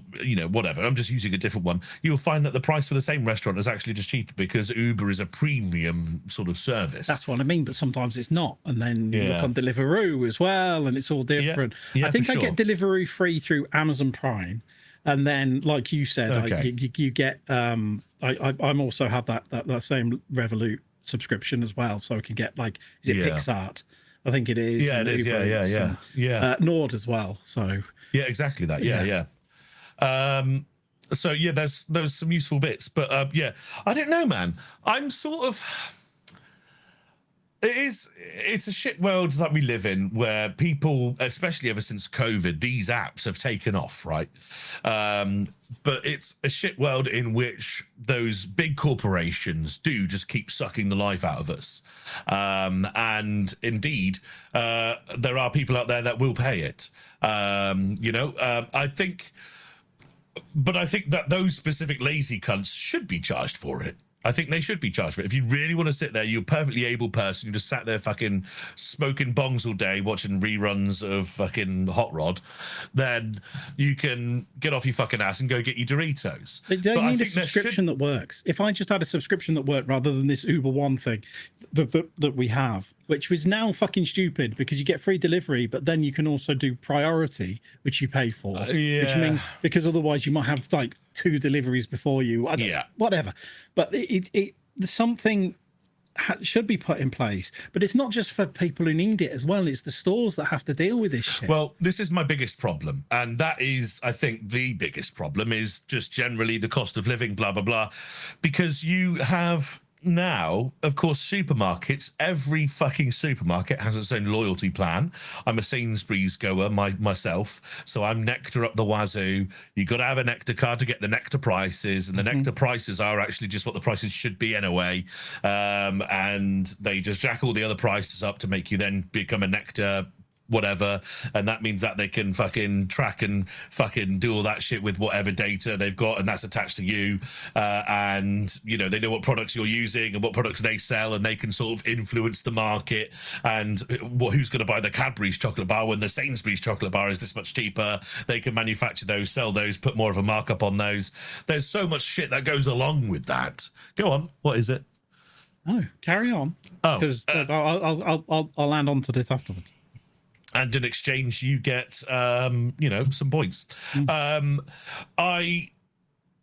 whatever, I'm just using a different one. You'll find that the price for the same restaurant is actually just cheaper because Uber is a premium sort of service. That's what I mean. But sometimes it's not, and then you look on Deliveroo as well, and it's all different. I think I get delivery free through Amazon Prime, and then, like you said, you get. I'm also have that same Revolut subscription as well, so I can get is it PixArt? I think it is. Yeah, it is. Yeah. Nord as well. So yeah, exactly that. Yeah. So yeah, there's some useful bits, but I don't know, man. I'm sort of. It's a shit world that we live in where people, especially ever since COVID, these apps have taken off, right? But it's a shit world in which those big corporations do just keep sucking the life out of us. And indeed, there are people out there that will pay it. I think that those specific lazy cunts should be charged for it. I think they should be charged for it. If you really want to sit there, you're a perfectly able person, you just sat there fucking smoking bongs all day, watching reruns of fucking Hot Rod, then you can get off your fucking ass and go get your Doritos. But you need a subscription that works. If I just had a subscription that worked rather than this Uber One thing that we have, which was now fucking stupid because you get free delivery, but then you can also do priority, which you pay for. Which means, because otherwise you might have like 2 deliveries before you. Whatever. But something should be put in place. But it's not just for people who need it as well. It's the stores that have to deal with this shit. Well, this is my biggest problem. And that is, I think, the biggest problem is just generally the cost of living, blah, blah, blah. Because you have now, of course, supermarkets. Every fucking supermarket has its own loyalty plan. I'm a Sainsbury's goer myself, so I'm Nectar up the wazoo. You got to have a Nectar card to get the Nectar prices, and the Nectar prices are actually just what the prices should be anyway. And they just jack all the other prices up to make you then become a Nectar whatever, and that means that they can fucking track and fucking do all that shit with whatever data they've got, and that's attached to you, and they know what products you're using and what products they sell, and they can sort of influence the market and who's going to buy the Cadbury's chocolate bar when the Sainsbury's chocolate bar is this much cheaper. They can manufacture those, sell those, put more of a markup on those. There's so much shit that goes along with that. Go on, what is it? Oh, carry on. Oh, because I'll land on to this afterwards. And in exchange, you get, some points.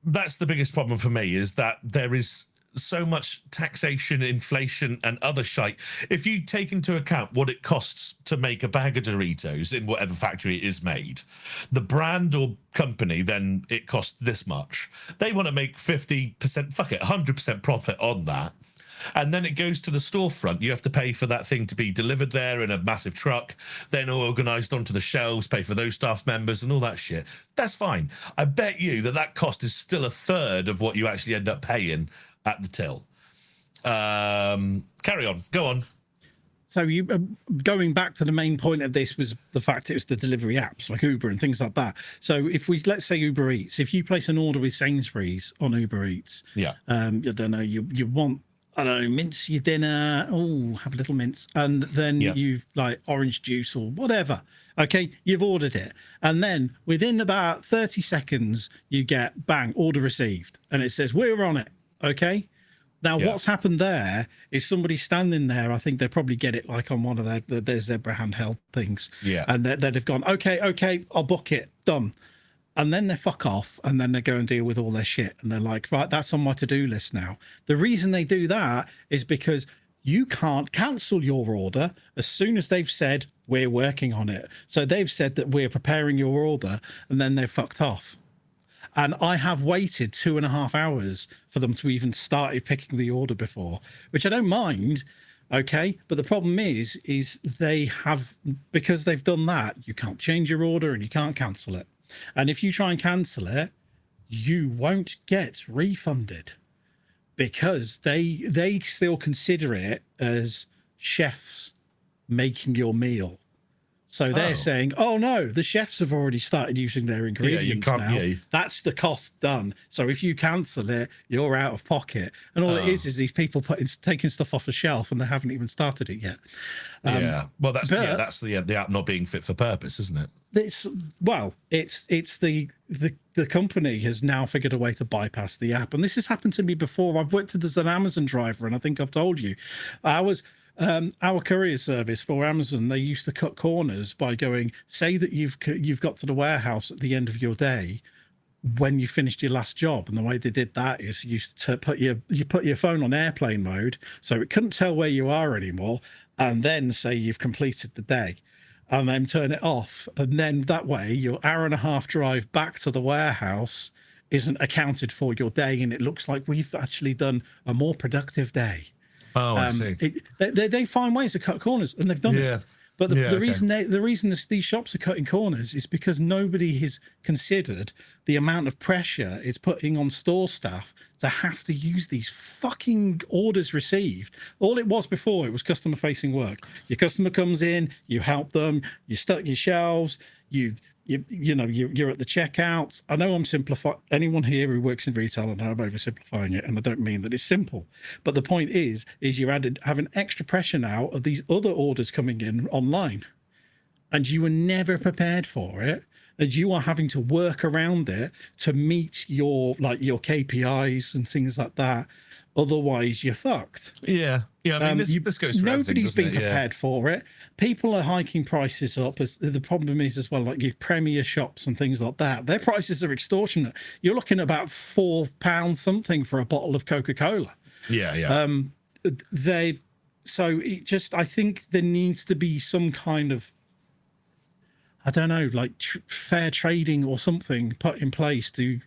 That's the biggest problem for me, is that there is so much taxation, inflation, and other shite. If you take into account what it costs to make a bag of Doritos in whatever factory it is made, the brand or company, then it costs this much. They want to make 50%, 100% profit on that. And then it goes to the storefront. You have to pay for that thing to be delivered there in a massive truck, then organised onto the shelves, pay for those staff members and all that shit. That's fine. I bet you that cost is still 1/3 of what you actually end up paying at the till. Carry on. Go on. So you going back to the main point of this was the fact it was the delivery apps like Uber and things like that. So if let's say Uber Eats, if you place an order with Sainsbury's on Uber Eats, I don't know, you want, I don't know, mince your dinner. Oh, have a little mince. And then you've like orange juice or whatever. Okay, you've ordered it. And then within about 30 seconds, you get, bang, order received. And it says, we're on it. Okay. Now, what's happened there is somebody standing there. I think they probably get it like on one of their Zebra handheld things. Yeah. And they'd have gone, okay, I'll book it. Done. And then they fuck off, and then they go and deal with all their shit. And they're like, right, that's on my to-do list now. The reason they do that is because you can't cancel your order as soon as they've said, we're working on it. So they've said that we're preparing your order, and then they've fucked off. And I have waited 2.5 hours for them to even started picking the order before, which I don't mind. Okay, but the problem is they have, because they've done that, you can't change your order and you can't cancel it. And if you try and cancel it, you won't get refunded because they still consider it as chefs making your meal. So they're saying, oh, no, the chefs have already started using their ingredients now. That's the cost done. So if you cancel it, you're out of pocket. And all it is these people taking stuff off the shelf and they haven't even started it yet. Well, that's the app not being fit for purpose, isn't it? It's the company has now figured a way to bypass the app. And this has happened to me before. I've worked as an Amazon driver, and I think I've told you. Our courier service for Amazon, they used to cut corners by going, say that you've got to the warehouse at the end of your day when you finished your last job. And the way they did that is you used to put your phone on airplane mode so it couldn't tell where you are anymore, and then say you've completed the day, and then turn it off. And then that way your 1.5-hour drive back to the warehouse isn't accounted for your day, and it looks like we've actually done a more productive day. Oh, I see. They find ways to cut corners, and they've done it. But the reason these shops are cutting corners is because nobody has considered the amount of pressure it's putting on store staff to have to use these fucking orders received. All it was before, it was customer facing work. Your customer comes in, you help them, you stock your shelves, you're at the checkouts. I know I'm simplifying. Anyone here who works in retail, and I'm oversimplifying it, and I don't mean that it's simple. But the point is you're having extra pressure now of these other orders coming in online, and you were never prepared for it, and you are having to work around it to meet your KPIs and things like that. Otherwise, you're fucked. Yeah. I mean, this goes for nobody's been prepared for it. People are hiking prices up. As the problem is as well, like your premier shops and things like that. Their prices are extortionate. You're looking at about £4 something for a bottle of Coca-Cola. Yeah. I think there needs to be some kind of, I don't know, like fair trading or something put in place to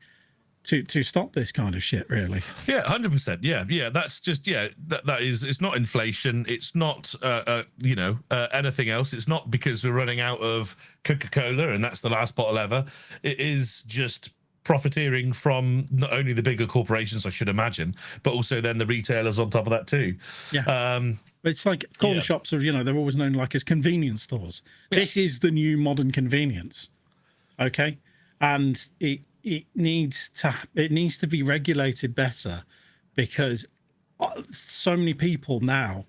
stop this kind of shit, really. Yeah, 100%. Yeah. That's just that is. It's not inflation. It's not anything else. It's not because we're running out of Coca-Cola and that's the last bottle ever. It is just profiteering from not only the bigger corporations, I should imagine, but also then the retailers on top of that too. Yeah. It's like corner shops are, they're always known like as convenience stores. Yeah. This is the new modern convenience. Okay. And it needs to be regulated better, because so many people now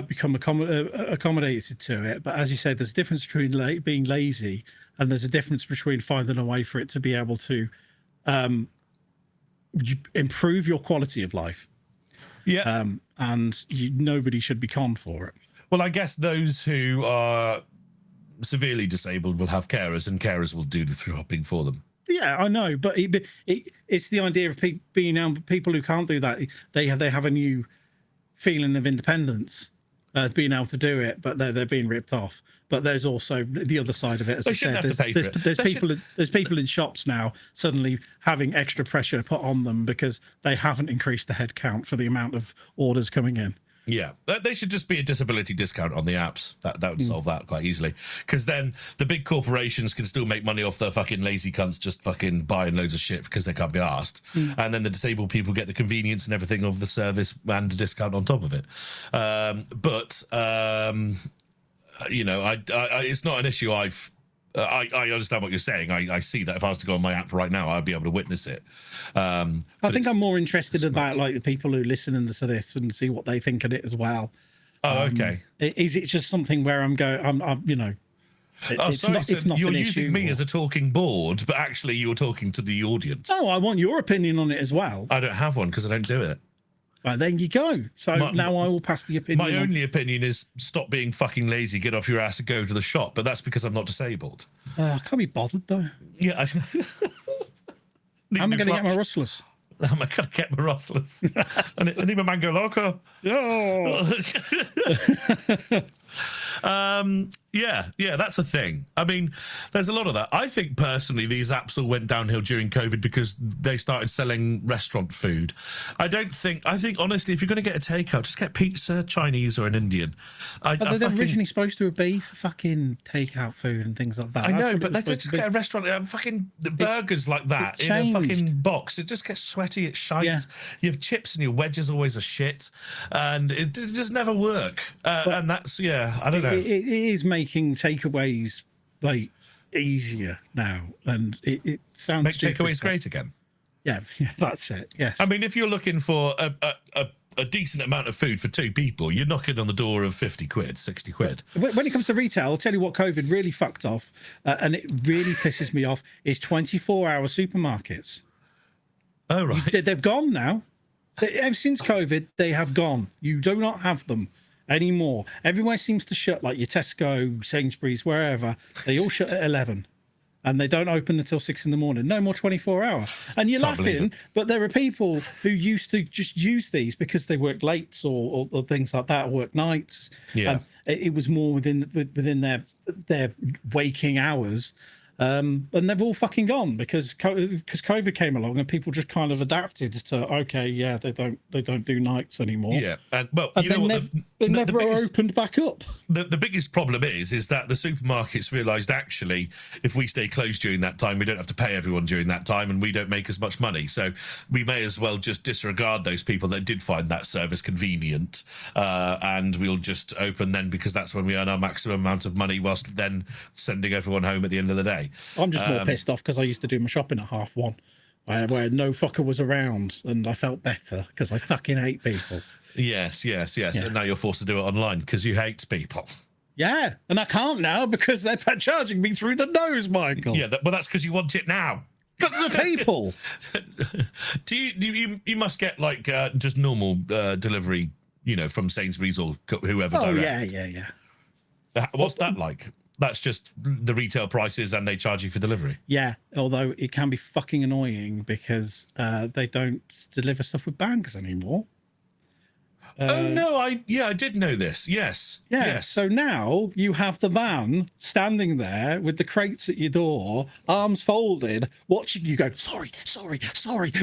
become accommodated to it. But as you say, there's a difference between being lazy, and there's a difference between finding a way for it to be able to improve your quality of life. Yeah. And nobody should be conned for it. Well, I guess those who are severely disabled will have carers, and carers will do the shopping for them. Yeah, I know, but it's the idea of people who can't do that. They have a new feeling of independence, being able to do it, but they're being ripped off. But there's also the other side of it. As I said, there's people in shops now suddenly having extra pressure put on them because they haven't increased the head count for the amount of orders coming in. Yeah, they should just be a disability discount on the apps. That would solve that quite easily. Because then the big corporations can still make money off the fucking lazy cunts just fucking buying loads of shit because they can't be asked. And then the disabled people get the convenience and everything of the service and a discount on top of it. It's not an issue I understand what you're saying. I see that if I was to go on my app right now, I'd be able to witness it. I think I'm more interested about like the people who listen to this and see what they think of it as well. Oh, okay. Is it just something where I'm it's not you're an using issue, me as a talking board, but actually you're talking to the audience. Oh, I want your opinion on it as well. I don't have one because I don't do it. Right, there you go. So now I will pass the opinion. My only opinion is stop being fucking lazy, get off your ass and go to the shop. But that's because I'm not disabled. I can't be bothered though. Yeah. I'm going to get my rustlers. I'm going to get my rustlers. I need my mango loco. Yeah, that's a thing. I mean, there's a lot of that. I think personally these apps all went downhill during COVID because they started selling restaurant food. I think honestly, if you're going to get a takeout, just get pizza, Chinese or an Indian. They're originally supposed to be for fucking takeout food and things like that. I know, but they just get a restaurant, fucking burgers like that in a fucking box. It just gets sweaty, it's shite. Yeah. You have chips and your wedges always are shit, and it just never work. And that's, I don't know. It is making takeaways like easier now, and it sounds make takeaways great again. Yeah, that's it. Yes. I mean, if you're looking for a decent amount of food for two people, you're knocking on the door of 50 quid, 60 quid. When it comes to retail, I'll tell you what COVID really fucked off, and it really pisses me off, is 24-hour supermarkets. Oh, right. They've gone now. Ever since COVID, they have gone. You do not have them anymore. Everywhere seems to shut, like your Tesco, Sainsbury's, wherever. They all shut at 11. And they don't open until 6 in the morning. No more 24-hour. And you're laughing, but there are people who used to just use these because they work late or things like that, or work nights. Yeah. It was more within their waking hours. And they've all fucking gone because COVID came along and people just kind of adapted to, okay, yeah, they don't do nights anymore. Yeah, and well, And you know what? they never opened back up. The biggest problem is that the supermarkets realised actually, if we stay closed during that time, we don't have to pay everyone during that time, and we don't make as much money. So we may as well just disregard those people that did find that service convenient, and we'll just open then because that's when we earn our maximum amount of money, whilst then sending everyone home at the end of the day. I'm just more pissed off because I used to do my shopping at 1:30, where no fucker was around, and I felt better because I fucking hate people. Yes. And now you're forced to do it online because you hate people. Yeah, and I can't now because they're charging me through the nose, Michael. Yeah, well, that's because you want it now. But the people. do you must get like just normal delivery, from Sainsbury's or whoever. Oh, direct. yeah. What's that like? That's just the retail prices and they charge you for delivery. Yeah, although it can be fucking annoying because they don't deliver stuff with bags anymore. Oh no, I did know this. Yes. So now you have the man standing there with the crates at your door, arms folded, watching you go, sorry,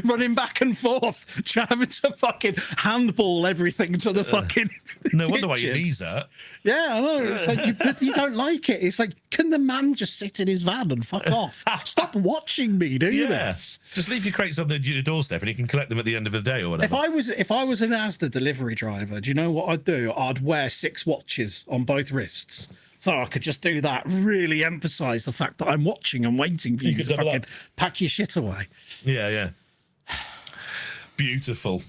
running back and forth, having to fucking handball everything to the fucking No wonder why kitchen. your knees hurt. Yeah, I know. It's like you don't like it. It's like, can the man just sit in his van and fuck off? Stop watching me do this. Just leave your crates on your doorstep and you can collect them at the end of the day or whatever. If I was an Asda delivery driver, do you know what I'd do? I'd wear 6 watches on both wrists. So I could just do that, really emphasise the fact that I'm watching and waiting for you to fucking pack your shit away. Yeah. Beautiful.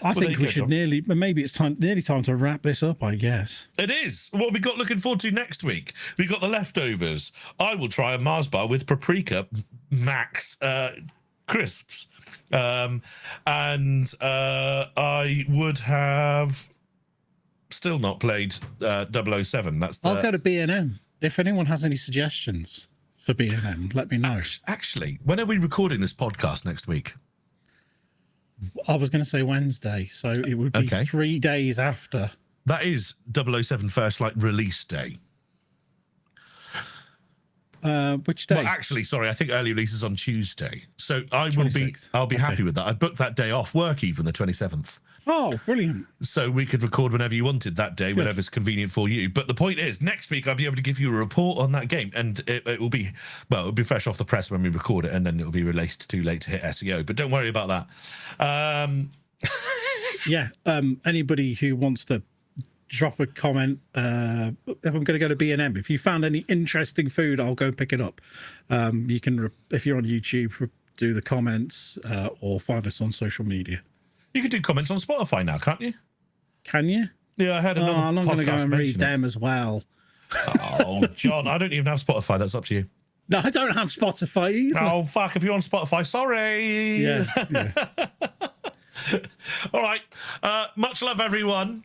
I think we should maybe it's nearly time to wrap this up, I guess. It is. What have we got looking forward to next week? We got the leftovers. I will try a Mars bar with paprika max crisps. And I would have still not played 007. I'll go to B&M. If anyone has any suggestions for B&M, let me know. Actually, when are we recording this podcast next week? I was going to say Wednesday, so it would be 3 days after. That is 007 First Light release day. Which day? Well, actually, sorry, I think early release is on Tuesday. So I'll be happy with that. I booked that day off work, even the 27th. Oh, brilliant. So we could record whenever you wanted that day, whenever's convenient for you. But the point is, next week I'll be able to give you a report on that game, and it will be fresh off the press when we record it, and then it'll be released too late to hit SEO. But don't worry about that. Anybody who wants to drop a comment, if I'm going to go to B&M, if you found any interesting food, I'll go pick it up. You can, if you're on YouTube, do the comments or find us on social media. You can do comments on Spotify now, can't you? Can you? Yeah, I heard another I'm not going to go and read them as well. Oh, John, I don't even have Spotify. That's up to you. No, I don't have Spotify either. Oh, fuck. If you're on Spotify, sorry. Yeah. All right. Much love, everyone.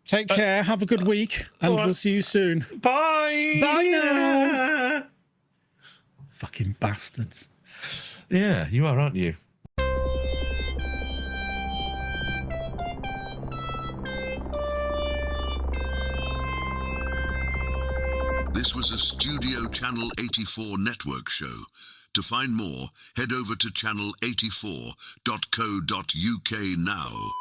Take care. Have a good week. And we'll see you soon. Bye. Bye now. Fucking bastards. Yeah, you are, aren't you? This was a Studio Channel 84 network show. To find more, head over to channel84.co.uk now.